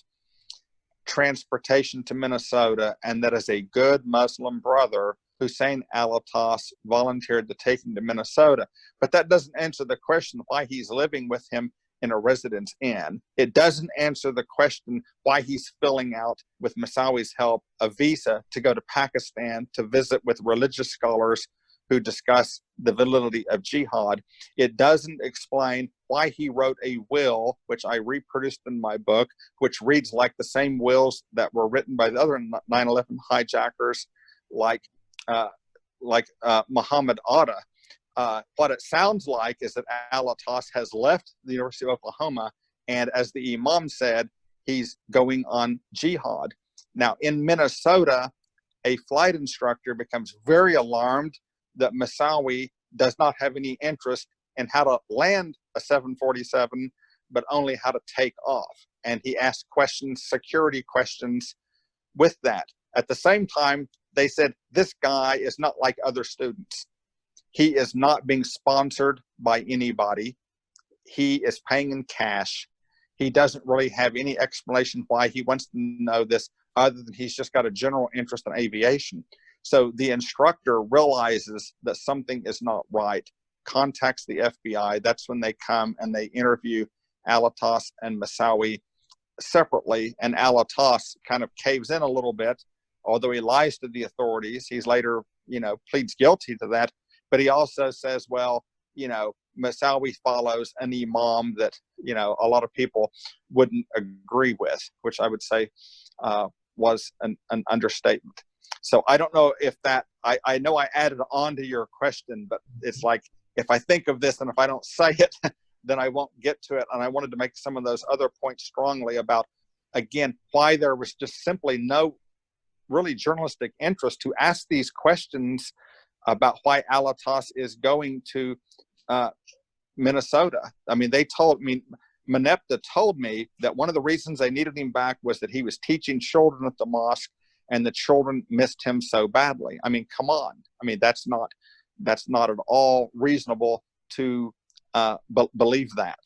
transportation to Minnesota, and that as a good Muslim brother, Hussein al-Attas volunteered to take him to Minnesota. But that doesn't answer the question why he's living with him in a residence inn. It doesn't answer the question why he's filling out, with Moussaoui's help, a visa to go to Pakistan to visit with religious scholars who discuss the validity of jihad. It doesn't explain why he wrote a will, which I reproduced in my book, which reads like the same wills that were written by the other 9/11 hijackers, like Muhammad Atta. What it sounds like is that Alatas has left the University of Oklahoma, and as the Imam said, he's going on jihad. Now, in Minnesota, a flight instructor becomes very alarmed that Moussaoui does not have any interest in how to land a 747, but only how to take off. And he asked questions, security questions with that. At the same time, they said, this guy is not like other students. He is not being sponsored by anybody. He is paying in cash. He doesn't really have any explanation why he wants to know this, other than he's just got a general interest in aviation. So the instructor realizes that something is not right, contacts the FBI. That's when they come and they interview Alatas and Moussaoui separately. And Alatas kind of caves in a little bit, although he lies to the authorities. He's later, pleads guilty to that. But he also says, well, Moussaoui follows an imam that, a lot of people wouldn't agree with, which I would say was an understatement. So I don't know if that, I know I added on to your question, but it's like, if I think of this and if I don't say it, then I won't get to it. And I wanted to make some of those other points strongly about, again, why there was just simply no really journalistic interest to ask these questions about why Alatas is going to Minnesota. I mean, Menepta told me that one of the reasons they needed him back was that he was teaching children at the mosque and the children missed him so badly. I mean, come on. I mean, that's not at all reasonable to believe that.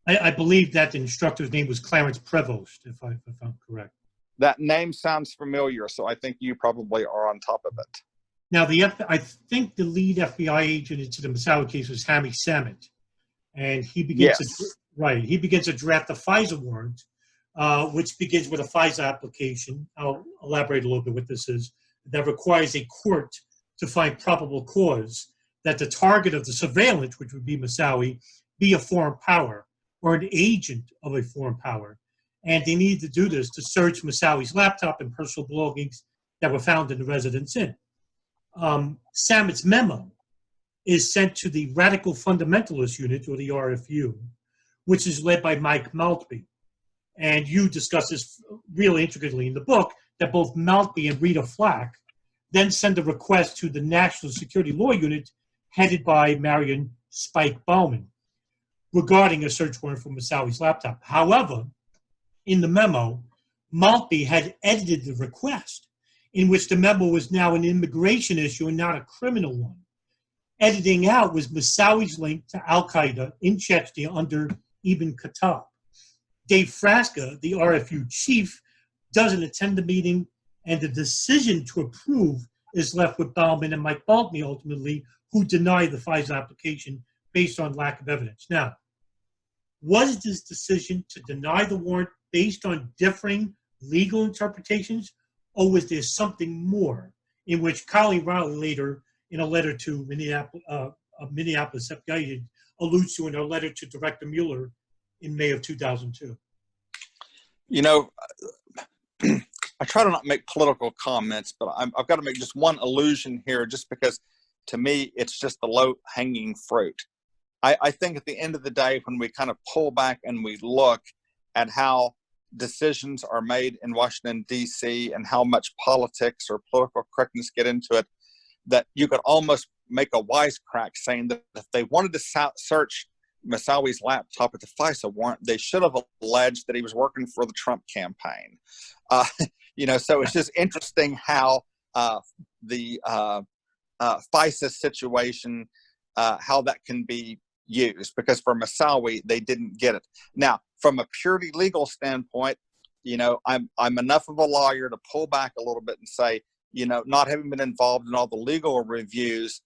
I believe that the instructor's name was Clarence Prevost, if I'm correct. That name sounds familiar, so I think you probably are on top of it. Now, I think the lead FBI agent into the Moussaoui case was Hami Samet, and he begins to draft the FISA warrant, which begins with a FISA application. I'll elaborate a little bit what this is. That requires a court to find probable cause that the target of the surveillance, which would be Moussaoui, be a foreign power or an agent of a foreign power. And they needed to do this to search Moussaoui's laptop and personal belongings that were found in the residence inn. Samet's memo is sent to the Radical Fundamentalist Unit, or the RFU, which is led by Mike Maltby. And you discuss this really intricately in the book, that both Maltby and Rita Flack then send a request to the National Security Law Unit, headed by Marion Spike Bauman, regarding a search warrant for Moussaoui's laptop. However, in the memo, Maltby had edited the request, in which the memo was now an immigration issue and not a criminal one. Editing out was Moussaoui's link to Al-Qaeda in Chechnya under Ibn Khattab. Dave Frasca, the RFU chief, doesn't attend the meeting, and the decision to approve is left with Bauman and Mike Maltby, ultimately, who deny the FISA application based on lack of evidence. Now, was this decision to deny the warrant based on differing legal interpretations, or was there something more, in which Colleen Riley later, in a letter to Minneapolis FBI agent, alludes to in her letter to Director Mueller in May of 2002? I try to not make political comments, but I've got to make just one allusion here, just because to me it's just the low-hanging fruit. I think at the end of the day, when we kind of pull back and we look at how decisions are made in Washington, D.C., and how much politics or political correctness get into it, that you could almost make a wisecrack saying that if they wanted to search Moussaoui's laptop at the FISA warrant, they should have alleged that he was working for the Trump campaign. So it's just interesting how the FISA situation, how that can be used, because for Moussaoui, they didn't get it. Now, from a purely legal standpoint, I'm enough of a lawyer to pull back a little bit and say, not having been involved in all the legal reviews,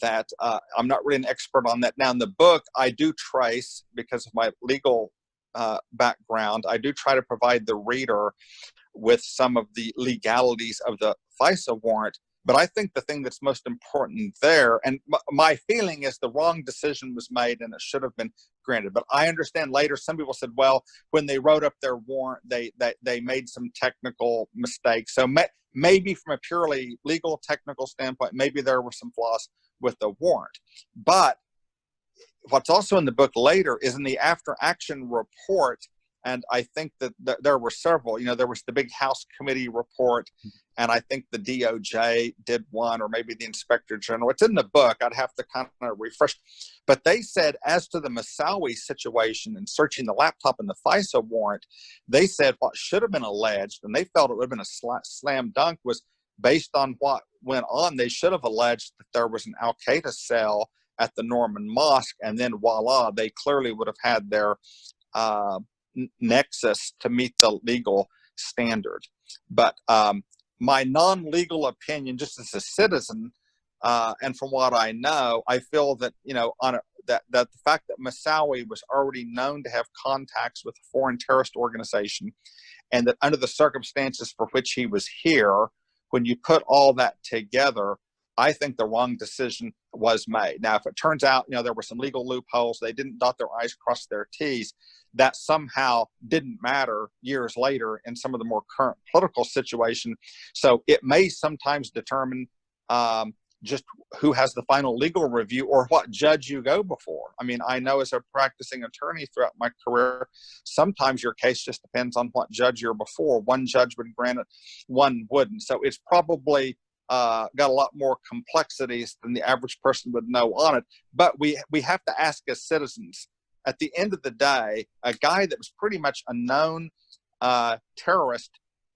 that I'm not really an expert on that. Now, in the book, I do trace, because of my legal background, I do try to provide the reader with some of the legalities of the FISA warrant. But I think the thing that's most important there, and my feeling is the wrong decision was made and it should have been granted. But I understand later some people said, well, when they wrote up their warrant, they made some technical mistakes. So maybe from a purely legal technical standpoint, maybe there were some flaws with the warrant. But what's also in the book later is in the after action report. And I think that there were several, there was the big House committee report, and I think the DOJ did one, or maybe the Inspector General. It's in the book. I'd have to kind of refresh. But they said, as to the Moussaoui situation and searching the laptop in the FISA warrant, they said what should have been alleged, and they felt it would have been a slam dunk, was based on what went on. They should have alleged that there was an Al-Qaeda cell at the Norman Mosque, and then voila, they clearly would have had their nexus to meet the legal standard. But my non-legal opinion, just as a citizen, and from what I know, I feel that that the fact that Moussaoui was already known to have contacts with a foreign terrorist organization, and that under the circumstances for which he was here, when you put all that together, I think the wrong decision was made. Now, if it turns out, there were some legal loopholes, they didn't dot their I's, cross their T's, that somehow didn't matter years later in some of the more current political situation. So it may sometimes determine just who has the final legal review or what judge you go before. I mean, I know as a practicing attorney throughout my career, sometimes your case just depends on what judge you're before. One judge would grant it, one wouldn't. So it's probably got a lot more complexities than the average person would know on it. But we have to ask as citizens, at the end of the day, a guy that was pretty much a known terrorist,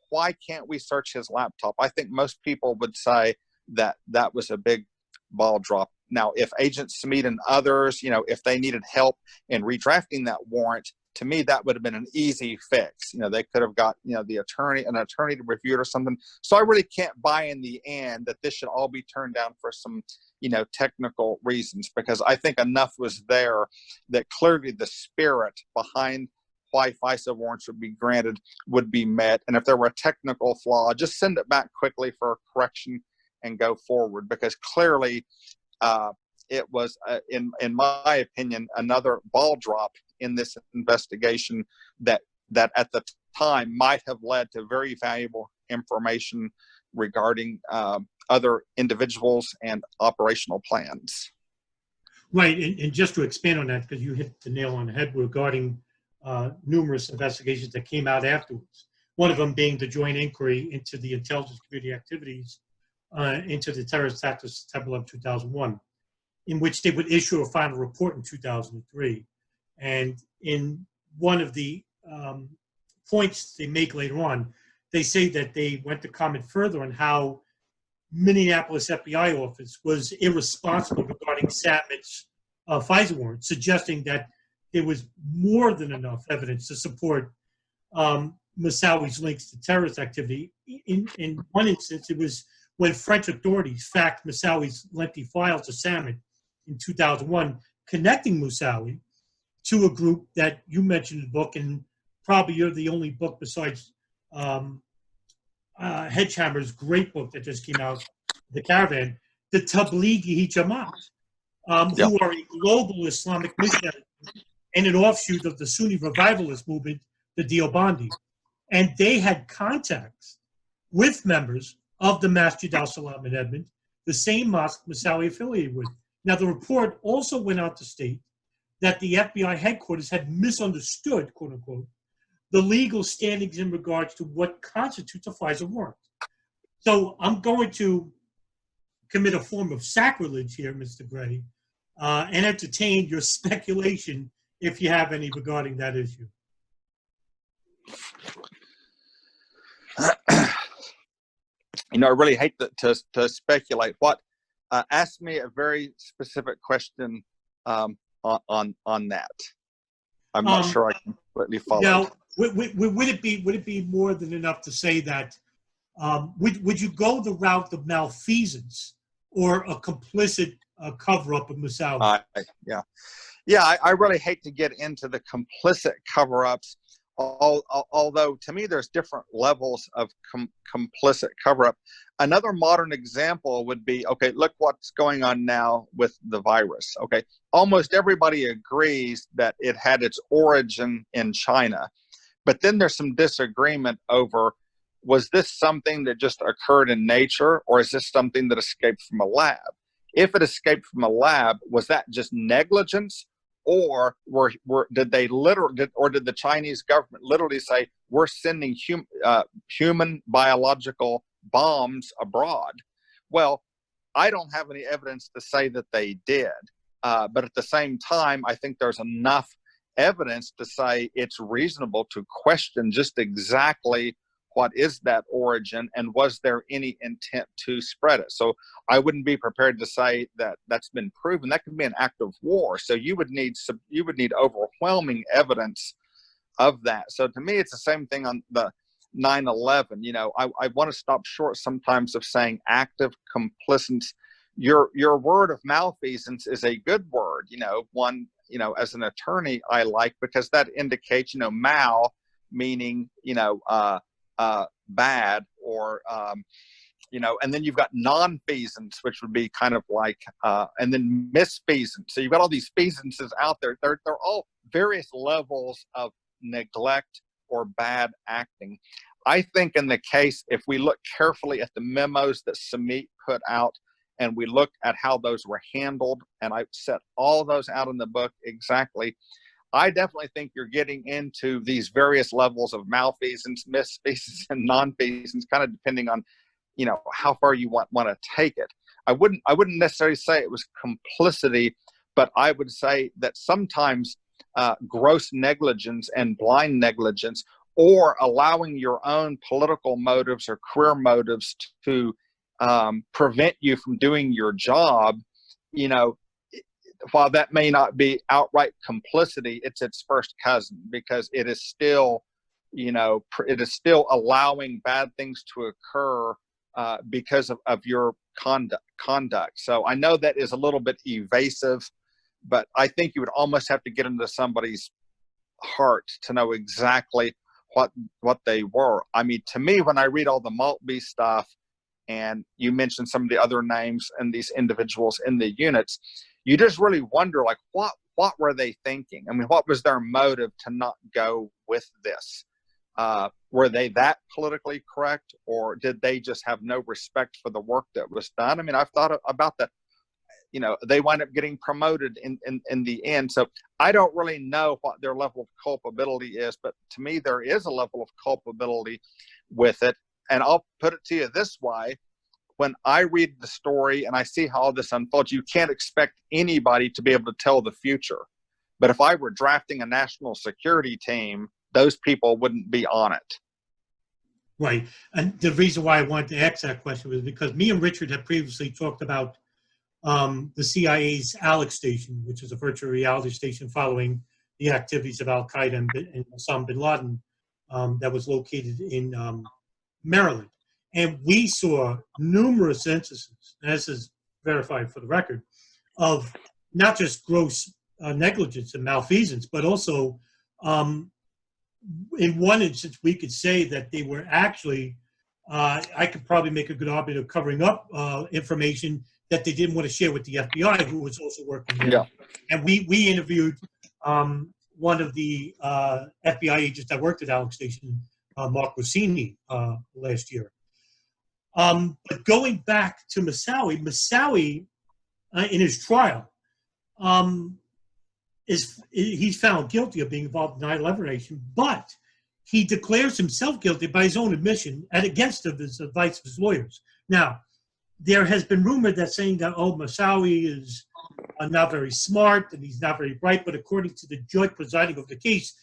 why can't we search his laptop? I think most people would say that that was a big ball drop. Now, if Agent Smead and others, if they needed help in redrafting that warrant, to me, that would have been an easy fix. They could have got, an attorney to review it or something. So I really can't buy in the end that this should all be turned down for some, technical reasons, because I think enough was there that clearly the spirit behind why FISA warrants would be granted would be met. And if there were a technical flaw, just send it back quickly for a correction and go forward, because clearly it was, in my opinion, another ball drop in this investigation that at the time might have led to very valuable information regarding other individuals and operational plans. Right, and just to expand on that, because you hit the nail on the head regarding numerous investigations that came out afterwards. One of them being the joint inquiry into the intelligence community activities into the terrorist attack of September 11, 2001, in which they would issue a final report in 2003. And in one of the points they make later on, they say that they went to comment further on how Minneapolis FBI office was irresponsible regarding Satmet's FISA warrant, suggesting that there was more than enough evidence to support Moussaoui's links to terrorist activity. In one instance, it was when French authorities faxed Moussaoui's lengthy files to Samet in 2001, connecting Moussaoui to a group that you mentioned in the book, and probably you're the only book besides Hedgehammer's great book that just came out, The Caravan, the Tablighi Jamaat, who are a global Islamic mission and an offshoot of the Sunni revivalist movement, the Deobandi. And they had contacts with members of the Masjid al-Salam in Edmond, the same mosque Moussaoui affiliated with. Now, the report also went out to state that the FBI headquarters had misunderstood, quote unquote, the legal standings in regards to what constitutes a FISA warrant. So I'm going to commit a form of sacrilege here, Mr. Gray, and entertain your speculation if you have any regarding that issue. I really hate to speculate. What ask me a very specific question on that. I'm not sure I completely follow. Now, would it be more than enough to say that would you go the route of malfeasance or a complicit cover-up of Moussaoui? I really hate to get into the complicit cover-ups, although to me there's different levels of complicit cover-up. Another modern example would be, okay, look what's going on now with the virus. Okay, almost everybody agrees that it had its origin in China, but then there's some disagreement over, was this something that just occurred in nature, or is this something that escaped from a lab? If it escaped from a lab, was that just negligence, or did the Chinese government literally say, we're sending human biological bombs abroad? Well, I don't have any evidence to say that they did, but at the same time, I think there's enough evidence to say it's reasonable to question just exactly what is that origin, and was there any intent to spread it? So I wouldn't be prepared to say that that's been proven. That could be an act of war. So you would need overwhelming evidence of that. So to me, it's the same thing on the 9/11. You know, I want to stop short sometimes of saying active complicity. Your word of malfeasance is a good word. You know, one, you know, as an attorney, I like, because that indicates, you know, mal meaning, you know, bad, or you know, and then you've got non-feasance, which would be kind of like, and then misfeasance. So you've got all these feasances out there. They're all various levels of neglect or bad acting. I think in the case, if we look carefully at the memos that Samit put out, and we look at how those were handled, and I set all those out in the book exactly, I definitely think you're getting into these various levels of malfeasance, misfeasance, and non-feasance, kind of depending on, you know, how far you want to take it. I wouldn't necessarily say it was complicity, but I would say that sometimes gross negligence and blind negligence, or allowing your own political motives or career motives to prevent you from doing your job, you know, while that may not be outright complicity, it's its first cousin, because it is still, you know, it is still allowing bad things to occur because of your conduct. So I know that is a little bit evasive, but I think you would almost have to get into somebody's heart to know exactly what they were. I mean, to me, when I read all the Maltby stuff, and you mentioned some of the other names and these individuals in the units, you just really wonder, like, what were they thinking? I mean, what was their motive to not go with this? Were they that politically correct, or did they just have no respect for the work that was done? I mean, I've thought about that. You know, they wind up getting promoted in the end. So I don't really know what their level of culpability is, but to me, there is a level of culpability with it. And I'll put it to you this way. When I read the story and I see how all this unfolds, you can't expect anybody to be able to tell the future. But if I were drafting a national security team, those people wouldn't be on it. Right. And the reason why I wanted to ask that question was because me and Richard had previously talked about the CIA's Alex station, which is a virtual reality station following the activities of Al-Qaeda and Osama bin Laden, that was located in Maryland. And we saw numerous instances, and this is verified for the record, of not just gross negligence and malfeasance, but also in one instance, we could say that they were actually, I could probably make a good argument of covering up information that they didn't want to share with the FBI, who was also working there. Yeah. And we interviewed one of the FBI agents that worked at Alex Station, Mark Rossini, last year. But going back to Moussaoui in his trial, he's found guilty of being involved in 9/11 nation, but he declares himself guilty by his own admission and against the advice of his lawyers. Now, there has been rumor that saying that, Moussaoui is not very smart and he's not very bright, but according to the judge presiding over the case,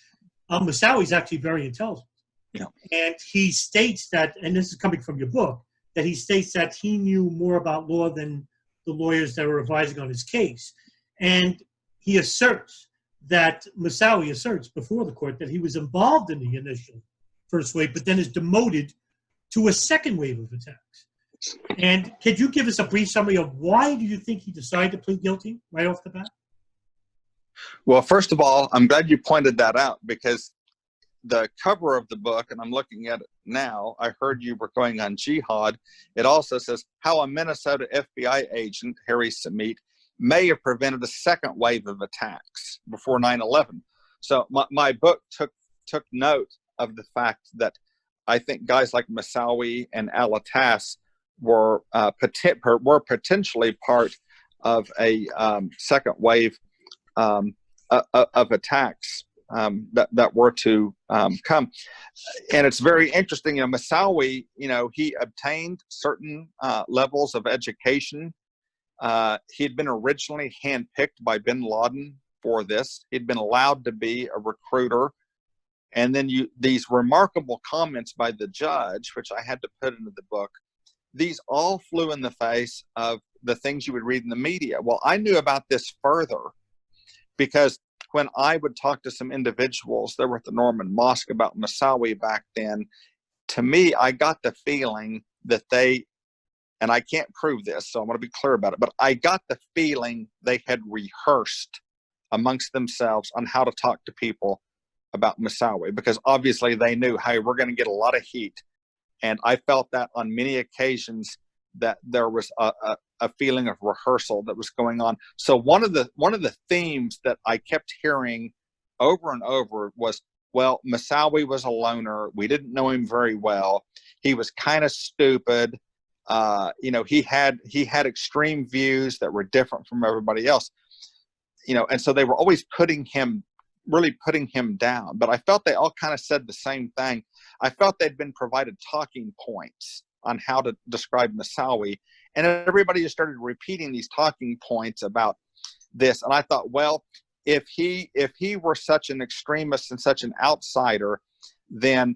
Moussaoui is actually very intelligent. Yeah. And he states that, and this is coming from your book, that he states that he knew more about law than the lawyers that were advising on his case. And he asserts that, Moussaoui asserts before the court that he was involved in the initial first wave, but then is demoted to a second wave of attacks. And could you give us a brief summary of why do you think he decided to plead guilty right off the bat? Well, first of all, I'm glad you pointed that out, because the cover of the book, and I'm looking at it now, I heard you were going on Jihad. It also says how a Minnesota FBI agent, Harry Samit, may have prevented a second wave of attacks before 9/11. So my book took note of the fact that I think guys like Moussaoui and Al-Attas were potentially part of a second wave of attacks that were to come. And it's very interesting, Moussaoui, he obtained certain levels of education. He had been originally handpicked by bin Laden for this. He'd been allowed to be a recruiter. And then these remarkable comments by the judge, which I had to put into the book, these all flew in the face of the things you would read in the media. Well, I knew about this further because when I would talk to some individuals that were at the Norman Mosque about Moussaoui back then, to me, I got the feeling that they, and I can't prove this, so I'm going to be clear about it, but I got the feeling they had rehearsed amongst themselves on how to talk to people about Moussaoui, because obviously they knew, hey, we're going to get a lot of heat. And I felt that on many occasions that there was a feeling of rehearsal that was going on. So one of the themes that I kept hearing over and over was, well, Moussaoui was a loner. We didn't know him very well. He was kind of stupid. He had extreme views that were different from everybody else. And so they were always putting him down. But I felt they all kind of said the same thing. I felt they'd been provided talking points on how to describe Moussaoui, and everybody just started repeating these talking points about this. And I thought, well, if he were such an extremist and such an outsider, then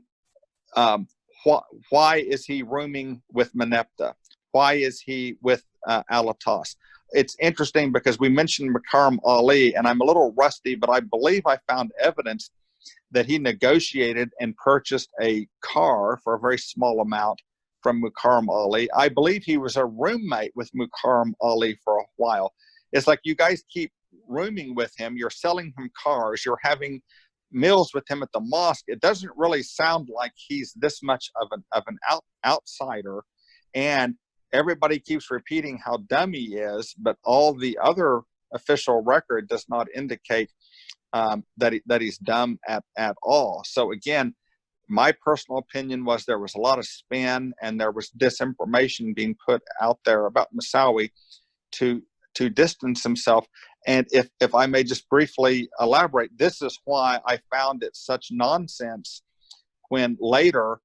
why is he rooming with Meneptah? Why is he with Al-Attas? It's interesting because we mentioned Mukarram Ali, and I'm a little rusty, but I believe I found evidence that he negotiated and purchased a car for a very small amount from Mukarram Ali. I believe he was a roommate with Mukarram Ali for a while. It's like you guys keep rooming with him, you're selling him cars, you're having meals with him at the mosque. It doesn't really sound like he's this much of an outsider. And everybody keeps repeating how dumb he is, but all the other official record does not indicate that he's dumb at all. So again, my personal opinion was there was a lot of spin and there was disinformation being put out there about Moussaoui to distance himself. And if I may just briefly elaborate, this is why I found it such nonsense when later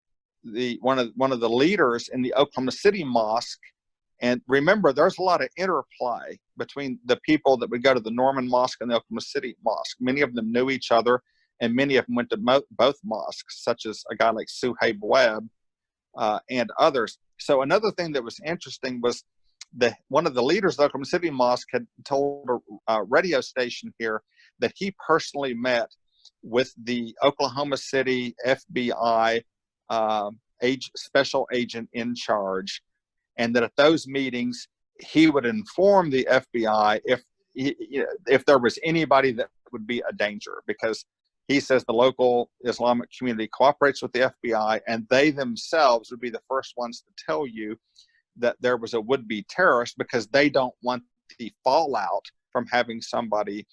one of the leaders in the Oklahoma City Mosque, and remember, there's a lot of interplay between the people that would go to the Norman Mosque and the Oklahoma City Mosque. Many of them knew each other, and many of them went to both mosques, such as a guy like Suhaib Webb and others. So another thing that was interesting was one of the leaders of the Oklahoma City Mosque had told a radio station here that he personally met with the Oklahoma City FBI special agent in charge, and that at those meetings he would inform the FBI if there was anybody that would be a danger, because he says the local Islamic community cooperates with the FBI, and they themselves would be the first ones to tell you that there was a would-be terrorist, because they don't want the fallout from having somebody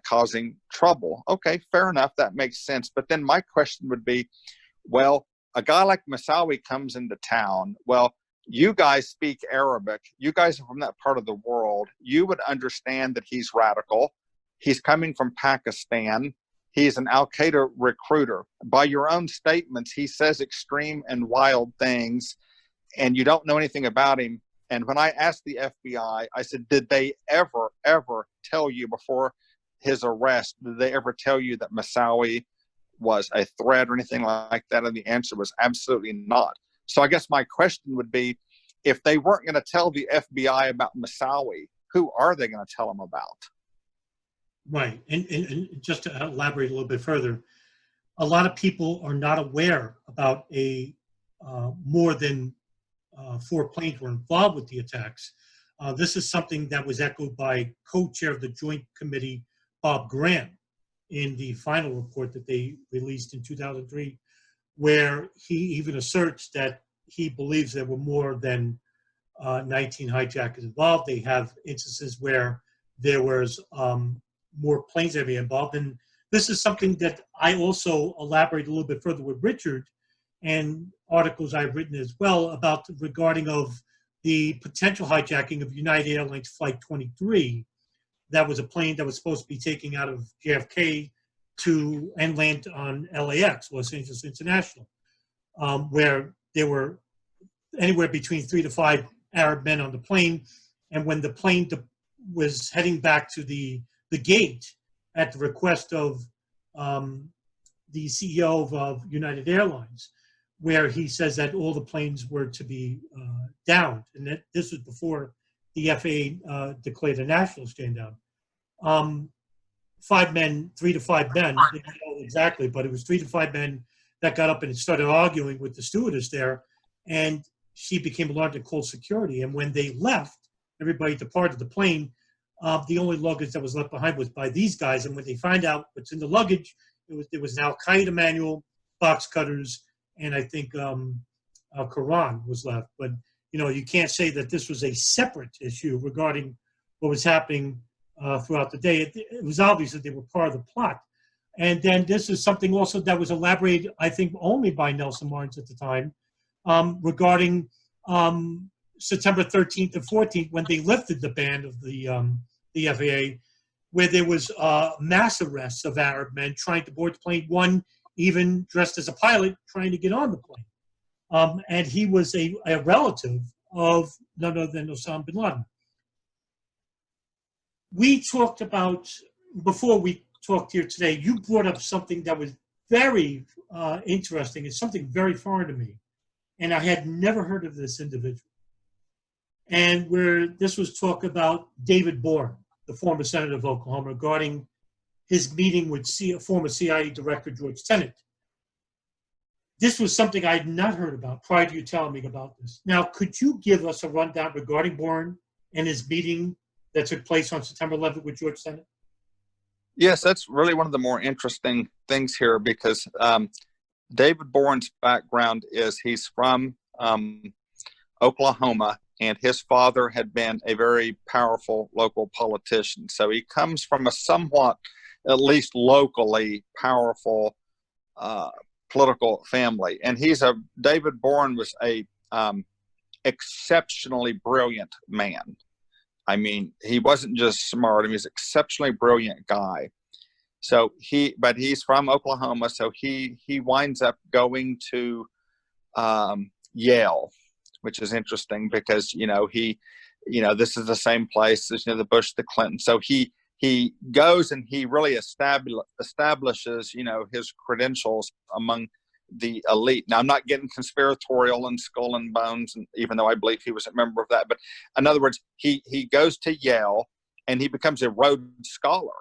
causing trouble. Okay, fair enough, that makes sense. But then my question would be, well, a guy like Moussaoui comes into town. Well, you guys speak Arabic. You guys are from that part of the world. You would understand that he's radical. He's coming from Pakistan. He's an Al-Qaeda recruiter. By your own statements, he says extreme and wild things, and you don't know anything about him. And when I asked the FBI, I said, did they ever tell you before his arrest, did they ever tell you that Moussaoui was a threat or anything like that? And the answer was absolutely not. So I guess my question would be, if they weren't going to tell the FBI about Moussaoui, who are they going to tell them about? Right. And just to elaborate a little bit further, a lot of people are not aware about a more than 4 planes were involved with the attacks. This is something that was echoed by co-chair of the Joint Committee, Bob Grant, in the final report that they released in 2003, where he even asserts that he believes there were more than 19 hijackers involved. They have instances where there was more planes that were involved. And this is something that I also elaborate a little bit further with Richard and articles I've written as well about regarding of the potential hijacking of United Airlines Flight 23. That was a plane that was supposed to be taking out of JFK to and land on LAX, Los Angeles International, where there were anywhere between 3 to 5 Arab men on the plane. And when the plane was heading back to the gate at the request of the CEO of United Airlines, where he says that all the planes were to be downed, and that this was before the FAA declared a national stand down. 5 men, 3 to 5 men, they didn't know exactly, but it was 3 to 5 men that got up and started arguing with the stewardess there, and she became alarmed and called security. And when they left, everybody departed the plane. The only luggage that was left behind was by these guys, and when they find out what's in the luggage, there was an Al-Qaeda manual, box cutters, and I think Quran was left. But, you know, you can't say that this was a separate issue regarding what was happening throughout the day. It was obvious that they were part of the plot. And then this is something also that was elaborated, I think, only by Nelson Martins at the time, regarding September 13th and 14th, when they lifted the ban of the FAA, where there was mass arrests of Arab men trying to board the plane, one even dressed as a pilot trying to get on the plane. And he was a relative of none other than Osama bin Laden. We talked about, before we talked here today, you brought up something that was very interesting. It's something very foreign to me. And I had never heard of this individual. And where this was talk about David Bourne, the former senator of Oklahoma, regarding his meeting with former CIA director George Tenet. This was something I had not heard about prior to you telling me about this. Now, could you give us a rundown regarding Bourne and his meeting that took place on September 11th with George Tenet? Yes, that's really one of the more interesting things here, because David Bourne's background is he's from Oklahoma, and his father had been a very powerful local politician. So he comes from a somewhat, at least locally, powerful political family. And David Bourne was a exceptionally brilliant man. I mean, he wasn't just smart, he was an exceptionally brilliant guy. So he's from Oklahoma, so he winds up going to Yale, which is interesting because, this is the same place as, the Bush, the Clinton. So he goes and he really establishes, his credentials among the elite. Now, I'm not getting conspiratorial and skull and bones, and even though I believe he was a member of that. But in other words, he goes to Yale and he becomes a Rhodes Scholar.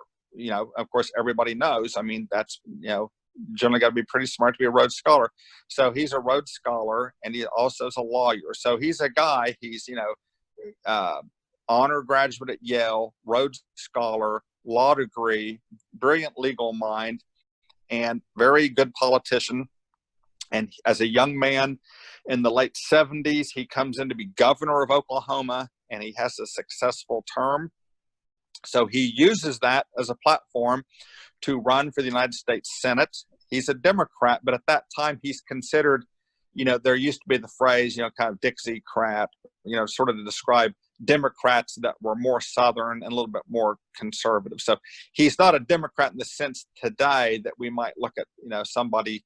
Of course, everybody knows. I mean, that's, generally got to be pretty smart to be a Rhodes Scholar. So he's a Rhodes Scholar, and he also is a lawyer. So he's a guy, he's, honor graduate at Yale, Rhodes Scholar, law degree, brilliant legal mind, and very good politician. And as a young man in the late 70s, he comes in to be governor of Oklahoma, and he has a successful term. So he uses that as a platform to run for the United States Senate. He's a Democrat, but at that time he's considered, there used to be the phrase, kind of Dixiecrat, sort of to describe Democrats that were more Southern and a little bit more conservative. So he's not a Democrat in the sense today that we might look at, somebody,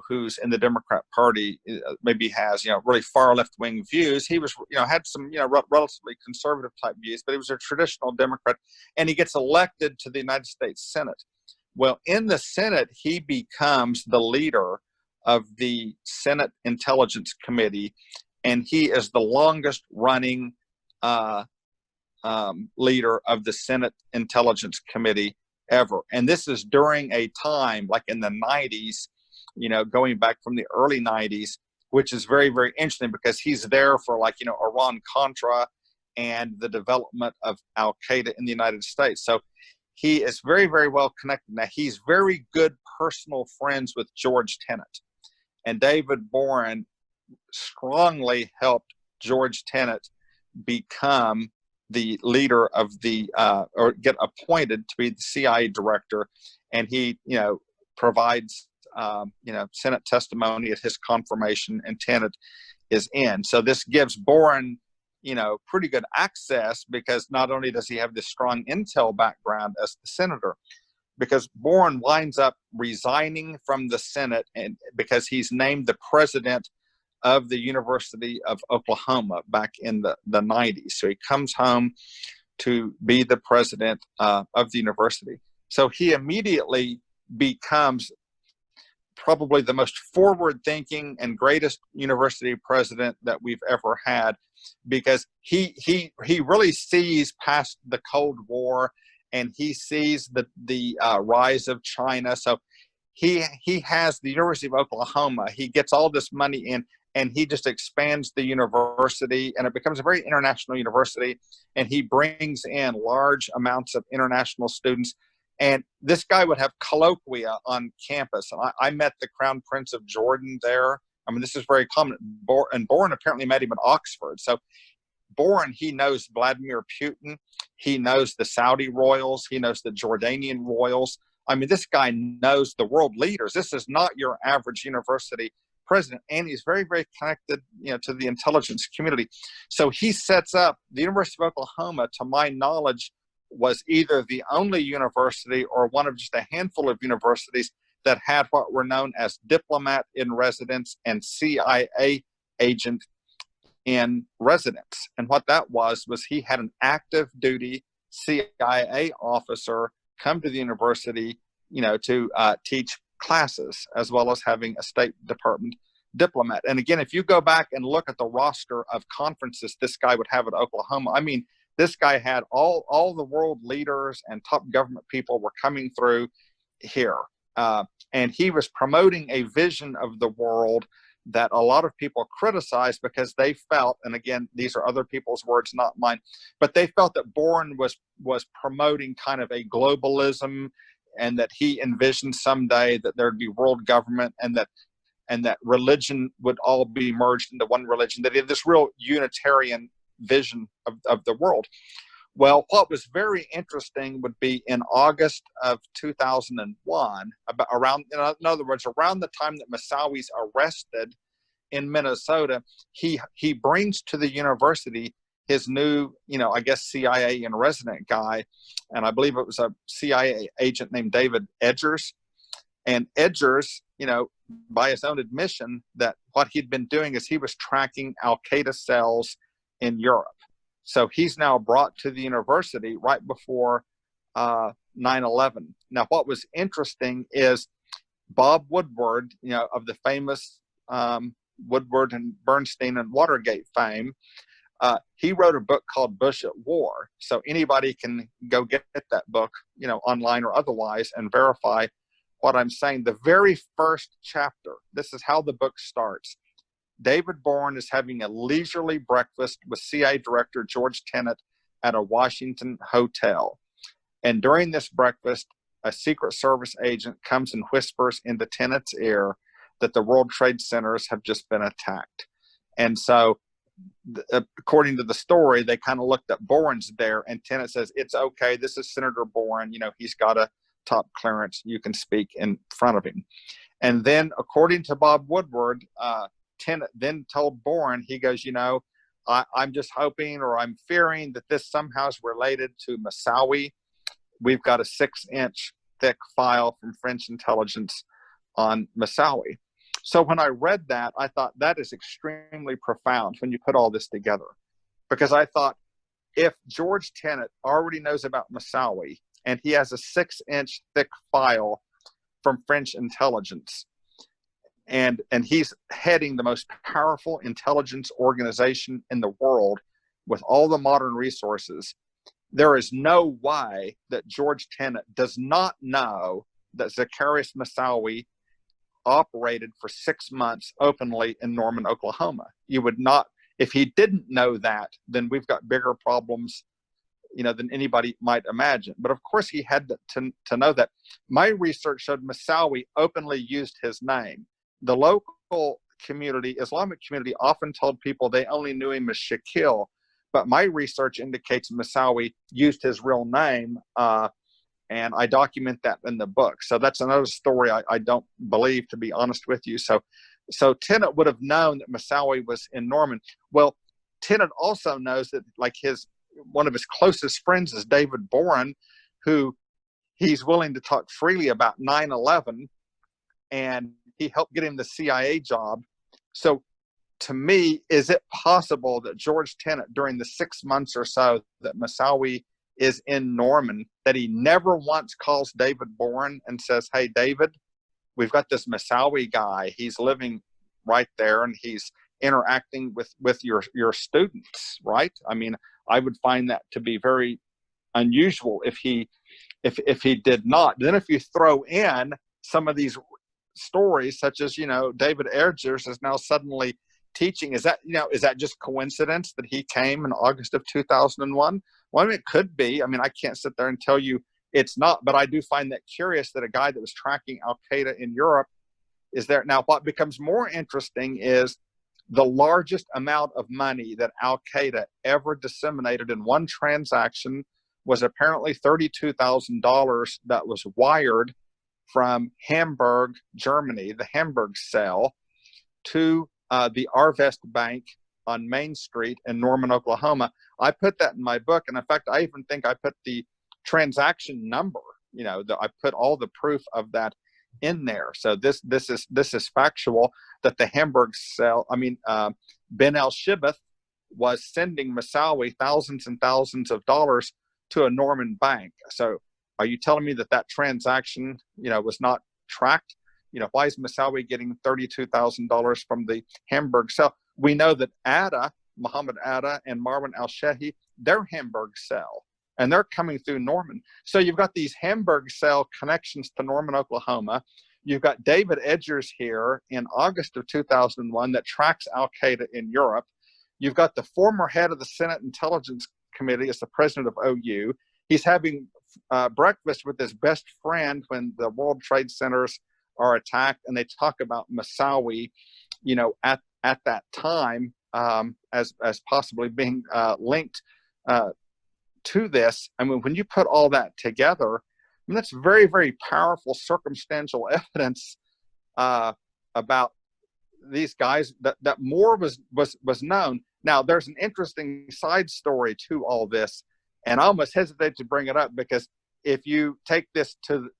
who's in the Democrat Party, maybe has, really far left-wing views. He was, had some, relatively conservative type views, but he was a traditional Democrat, and he gets elected to the United States Senate. Well, in the Senate, he becomes the leader of the Senate Intelligence Committee, and he is the longest running leader of the Senate Intelligence Committee ever. And this is during a time like in the 90s, going back from the early 90s, which is very, very interesting because he's there for, like, Iran-Contra and the development of Al-Qaeda in the United States. So he is very, very well connected. Now, he's very good personal friends with George Tenet. And David Boren strongly helped George Tenet become the leader of or get appointed to be the CIA director. And he, provides, Senate testimony at his confirmation, and Tenet is in. So this gives Boren, pretty good access, because not only does he have this strong intel background as the senator, because Boren winds up resigning from the Senate, and because he's named the president of the University of Oklahoma back in the 90s. So he comes home to be the president of the university. So he immediately becomes probably the most forward-thinking and greatest university president that we've ever had, because he really sees past the Cold War, and he sees the rise of China. So he has the University of Oklahoma. He gets all this money in, and he just expands the university, and it becomes a very international university, and he brings in large amounts of international students. And this guy would have colloquia on campus. And I met the Crown Prince of Jordan there. I mean, this is very common. And Boren apparently met him at Oxford. So Boren, he knows Vladimir Putin. He knows the Saudi royals. He knows the Jordanian royals. I mean, this guy knows the world leaders. This is not your average university president. And he's very, very connected, to the intelligence community. So he sets up the University of Oklahoma, to my knowledge, was either the only university or one of just a handful of universities that had what were known as diplomat in residence and CIA agent in residence. And what that was he had an active duty CIA officer come to the university, to teach classes, as well as having a State Department diplomat. And again, if you go back and look at the roster of conferences this guy would have at Oklahoma, I mean, this guy had all the world leaders and top government people were coming through here. And he was promoting a vision of the world that a lot of people criticized, because they felt, and again, these are other people's words, not mine, but they felt that Boren was promoting kind of a globalism, and that he envisioned someday that there'd be world government, and that religion would all be merged into one religion, that he had this real Unitarian vision of the world. Well, what was very interesting would be in August of 2001, in other words, around the time that Moussaoui's arrested in Minnesota, he brings to the university his new, I guess, CIA in resident guy, and I believe it was a CIA agent named David Edgers. And Edgers, by his own admission, that what he'd been doing is he was tracking Al-Qaeda cells in Europe. So he's now brought to the university right before 9/11. Now, what was interesting is Bob Woodward, of the famous Woodward and Bernstein and Watergate fame, he wrote a book called Bush at War. So anybody can go get that book, online or otherwise, and verify what I'm saying. The very first chapter, this is how the book starts. David Boren is having a leisurely breakfast with CIA Director George Tenet at a Washington hotel. And during this breakfast, a Secret Service agent comes and whispers into Tenet's ear that the World Trade Centers have just been attacked. And so, according to the story, they kind of looked at Boren's there, and Tenet says, "It's okay. This is Senator Boren. He's got a top clearance. You can speak in front of him." And then, according to Bob Woodward, Tenet then told Boren, he goes, I'm just hoping, or I'm fearing, that this somehow is related to Moussaoui. We've got a 6-inch thick file from French intelligence on Moussaoui. So when I read that, I thought that is extremely profound when you put all this together. Because I thought, if George Tenet already knows about Moussaoui, and he has a 6-inch thick file from French intelligence, and he's heading the most powerful intelligence organization in the world with all the modern resources, there is no way that George Tenet does not know that Zacarias Moussaoui operated for 6 months openly in Norman, Oklahoma. You would not, if he didn't know that, then we've got bigger problems, than anybody might imagine. But of course he had to know that. My research showed Moussaoui openly used his name. The local community, Islamic community, often told people they only knew him as Shakil, but my research indicates Moussaoui used his real name, and I document that in the book. So that's another story I don't believe, to be honest with you. So Tenet would have known that Moussaoui was in Norman. Well, Tenet also knows that, like, one of his closest friends is David Boren, who he's willing to talk freely about 9/11, and he helped get him the CIA job. So to me, is it possible that George Tenet, during the 6 months or so that Moussaoui is in Norman, that he never once calls David Boren and says, "Hey, David, we've got this Moussaoui guy. He's living right there, and he's interacting with your students," right? I mean, I would find that to be very unusual if he did not. Then if you throw in some of these stories, such as, David Edgers is now suddenly teaching, is that just coincidence that he came in August of 2001? Well, I mean, it could be. I mean, I can't sit there and tell you it's not, but I do find that curious that a guy that was tracking Al-Qaeda in Europe is there. Now, what becomes more interesting is the largest amount of money that Al-Qaeda ever disseminated in one transaction was apparently $32,000 that was wired from Hamburg, Germany, the Hamburg cell, to the Arvest Bank on Main Street in Norman, Oklahoma. I put that in my book, and in fact, I even think I put the transaction number. I put all the proof of that in there. So this is factual, that the Hamburg cell, Ben al-Shibith was sending Moussaoui thousands and thousands of dollars to a Norman bank. So are you telling me that transaction, was not tracked? Why is Moussaoui getting $32,000 from the Hamburg cell? We know that Muhammad Atta and Marwan al-Shehi, they're Hamburg cell, and they're coming through Norman. So you've got these Hamburg cell connections to Norman, Oklahoma. You've got David Edgers here in August of 2001 that tracks Al-Qaeda in Europe. You've got the former head of the Senate Intelligence Committee as the president of OU. He's having breakfast with his best friend when the World Trade Centers are attacked, and they talk about Moussaoui, at that time as possibly being linked to this. I mean, when you put all that together, that's very, very powerful circumstantial evidence about these guys that more was known. Now, there's an interesting side story to all this, and I almost hesitate to bring it up, because if you take this to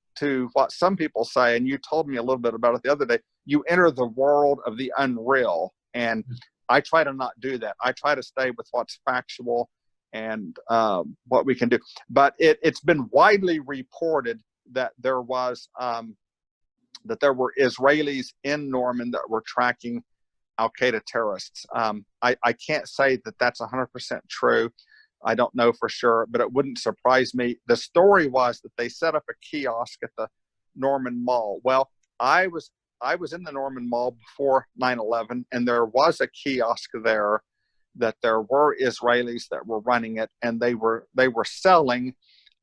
what some people say, and you told me a little bit about it the other day, you enter the world of the unreal, and I try to not do that. I try to stay with what's factual and what we can do. But it's been widely reported that there were Israelis in Norman that were tracking Al-Qaeda terrorists. I can't say that that's 100% true. I don't know for sure, but it wouldn't surprise me. The story was that they set up a kiosk at the Norman Mall. Well, I was in the Norman Mall before 9/11, and there was a kiosk there that there were Israelis that were running it, and they were selling,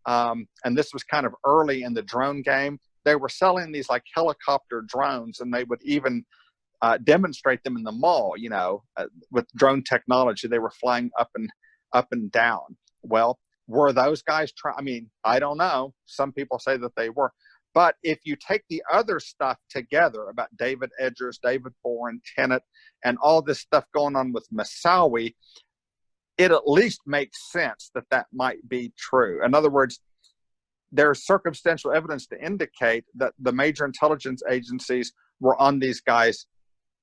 and this was kind of early in the drone game. They were selling these like helicopter drones, and they would even demonstrate them in the mall, with drone technology. They were flying up and down. Well, were those guys I don't know. Some people say that they were. But if you take the other stuff together about David Edgers, David Boren, Tenet, and all this stuff going on with Moussaoui, it at least makes sense that might be true. In other words, there's circumstantial evidence to indicate that the major intelligence agencies were on these guys'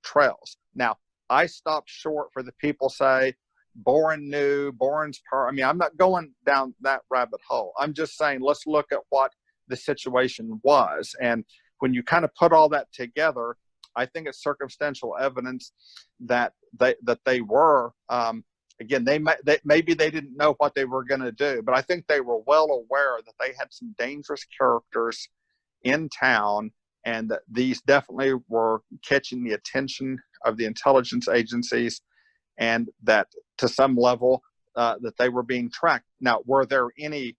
trails. Now, I stopped short for the people say, Boren knew, Boren's power. I'm not going down that rabbit hole. I'm just saying, let's look at what the situation was. And when you kind of put all that together, I think it's circumstantial evidence that they were, again, maybe they didn't know what they were going to do, but I think they were well aware that they had some dangerous characters in town, and that these definitely were catching the attention of the intelligence agencies, and that to some level that they were being tracked. Now, were there any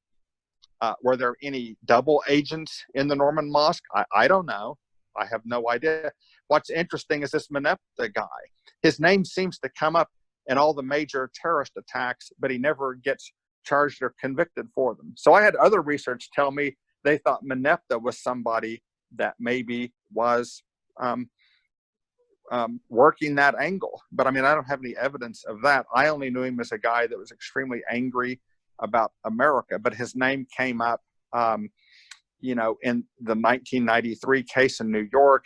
double agents in the Norman Mosque? I don't know. I have no idea. What's interesting is this Meneptah guy. His name seems to come up in all the major terrorist attacks, but he never gets charged or convicted for them. So I had other research tell me they thought Meneptah was somebody that maybe was working that angle. But I mean, I don't have any evidence of that. I only knew him as a guy that was extremely angry about America, but his name came up, in the 1993 case in New York.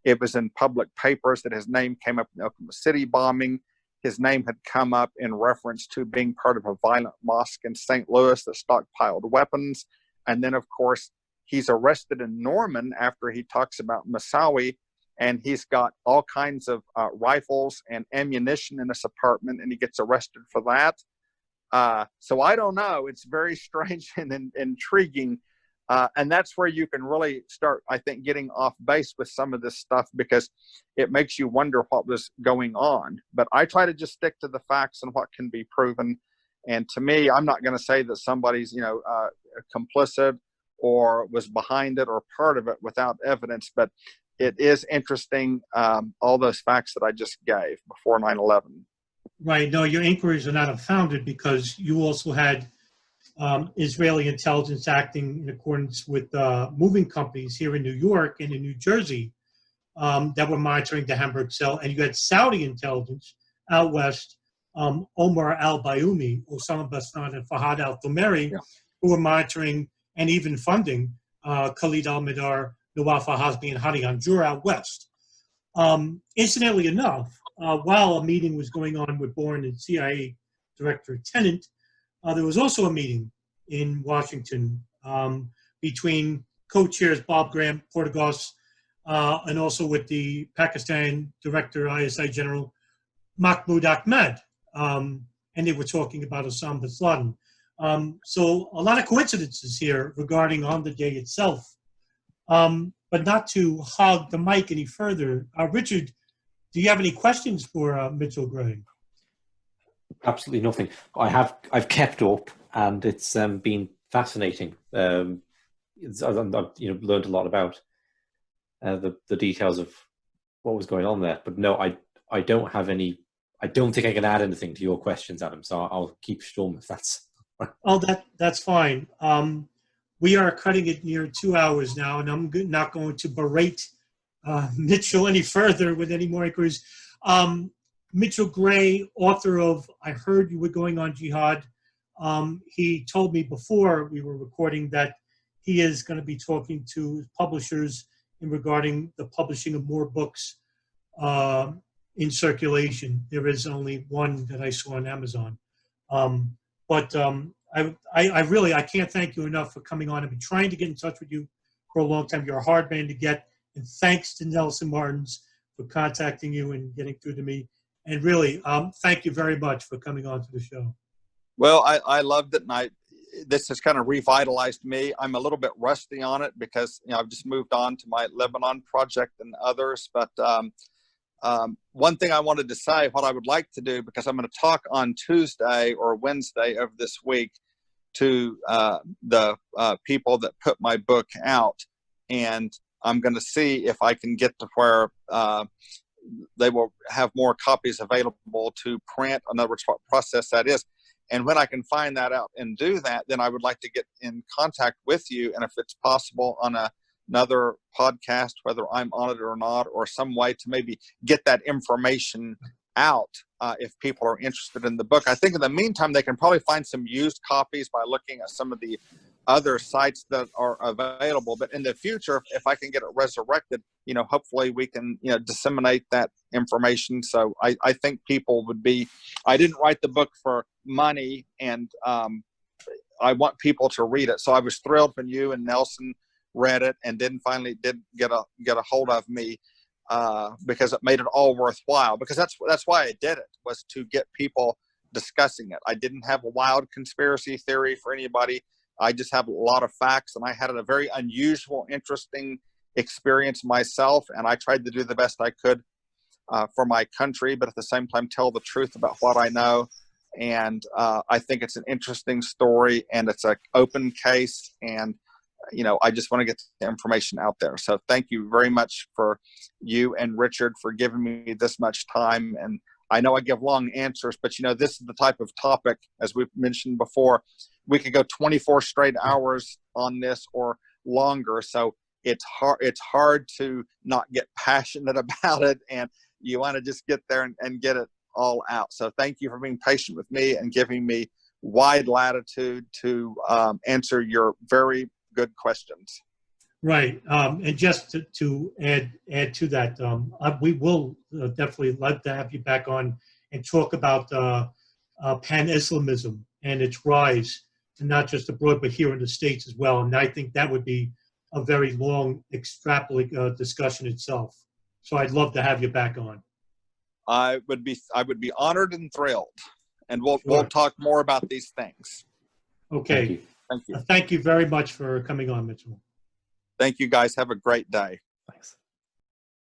It was in public papers that his name came up in the Oklahoma City bombing. His name had come up in reference to being part of a violent mosque in St. Louis that stockpiled weapons. And then, of course, he's arrested in Norman after he talks about Moussaoui, and he's got all kinds of rifles and ammunition in his apartment, and he gets arrested for that. So I don't know. It's very strange and intriguing. And that's where you can really start, I think, getting off base with some of this stuff, because it makes you wonder what was going on. But I try to just stick to the facts and what can be proven. And to me, I'm not going to say that somebody's, complicit or was behind it or part of it without evidence. But it is interesting, all those facts that I just gave before 9/11. Right. No, your inquiries are not unfounded, because you also had Israeli intelligence acting in accordance with moving companies here in New York and in New Jersey that were monitoring the Hamburg cell, and you had Saudi intelligence out west, Omar al-Bayoumi, Osama Bastan, and Fahad al-Thumeri, who were monitoring and even funding Khalid al-Mihdhar, Nawaf al-Hazmi, and Hadi Anjur out west. Incidentally enough, while a meeting was going on with Bourne and CIA Director Tenet, there was also a meeting in Washington between co-chairs Bob Graham, Portagos, and also with the Pakistan Director, ISI General Mahmoud Ahmed, and they were talking about Osama bin Laden. So a lot of coincidences here regarding on the day itself. But not to hog the mic any further, Richard, do you have any questions for Mitchel Gray? Absolutely nothing. I've kept up, and it's been fascinating. I've learned a lot about the details of what was going on there. But no, I don't have any. I don't think I can add anything to your questions, Adam. So I'll keep stum if that's. Oh, that's fine. We are cutting it near 2 hours now, and I'm not going to berate Mitchel any further with any more inquiries. Mitchel Gray, author of I Heard You Were Going on Jihad, he told me before we were recording that he is going to be talking to publishers regarding the publishing of more books in circulation. There is only one that I saw on Amazon. I can't thank you enough for coming on. I've been trying to get in touch with you for a long time. You're a hard man to get. And thanks to Nelson Martins for contacting you and getting through to me. And really, thank you very much for coming on to the show. Well, I loved it, and this has kind of revitalized me. I'm a little bit rusty on it because I've just moved on to my Lebanon project and others. But one thing I wanted to say, what I would like to do, because I'm going to talk on Tuesday or Wednesday of this week to the people that put my book out, and I'm going to see if I can get to where they will have more copies available to print. In other words, what process that is. And when I can find that out and do that, then I would like to get in contact with you. And if it's possible on another podcast, whether I'm on it or not, or some way to maybe get that information out if people are interested in the book. I think in the meantime, they can probably find some used copies by looking at some of the other sites that are available. But in the future, if I can get it resurrected, hopefully we can, disseminate that information. So I think people would be, I didn't write the book for money, and I want people to read it. So I was thrilled when you and Nelson read it and finally did get a hold of me because it made it all worthwhile, because that's why I did it, was to get people discussing it. I didn't have a wild conspiracy theory for anybody. I just have a lot of facts, and I had a very unusual, interesting experience myself, and I tried to do the best I could for my country, but at the same time tell the truth about what I know. And I think it's an interesting story, and it's an open case, and I just want to get the information out there. So thank you very much for you and Richard for giving me this much time. And I know I give long answers, but this is the type of topic, as we've mentioned before, we could go 24 straight hours on this or longer. So it's hard to not get passionate about it, and you want to just get there and get it all out. So thank you for being patient with me and giving me wide latitude to answer your very good questions. Right. And just to add to that, we will definitely love to have you back on and talk about pan-Islamism and its rise, and not just abroad, but here in the States as well. And I think that would be a very long, extrapolate discussion itself. So I'd love to have you back on. I would be honored and thrilled, and we'll talk more about these things. Okay. Thank you. Thank you very much for coming on, Mitchell. Thank you, guys. Have a great day. Thanks.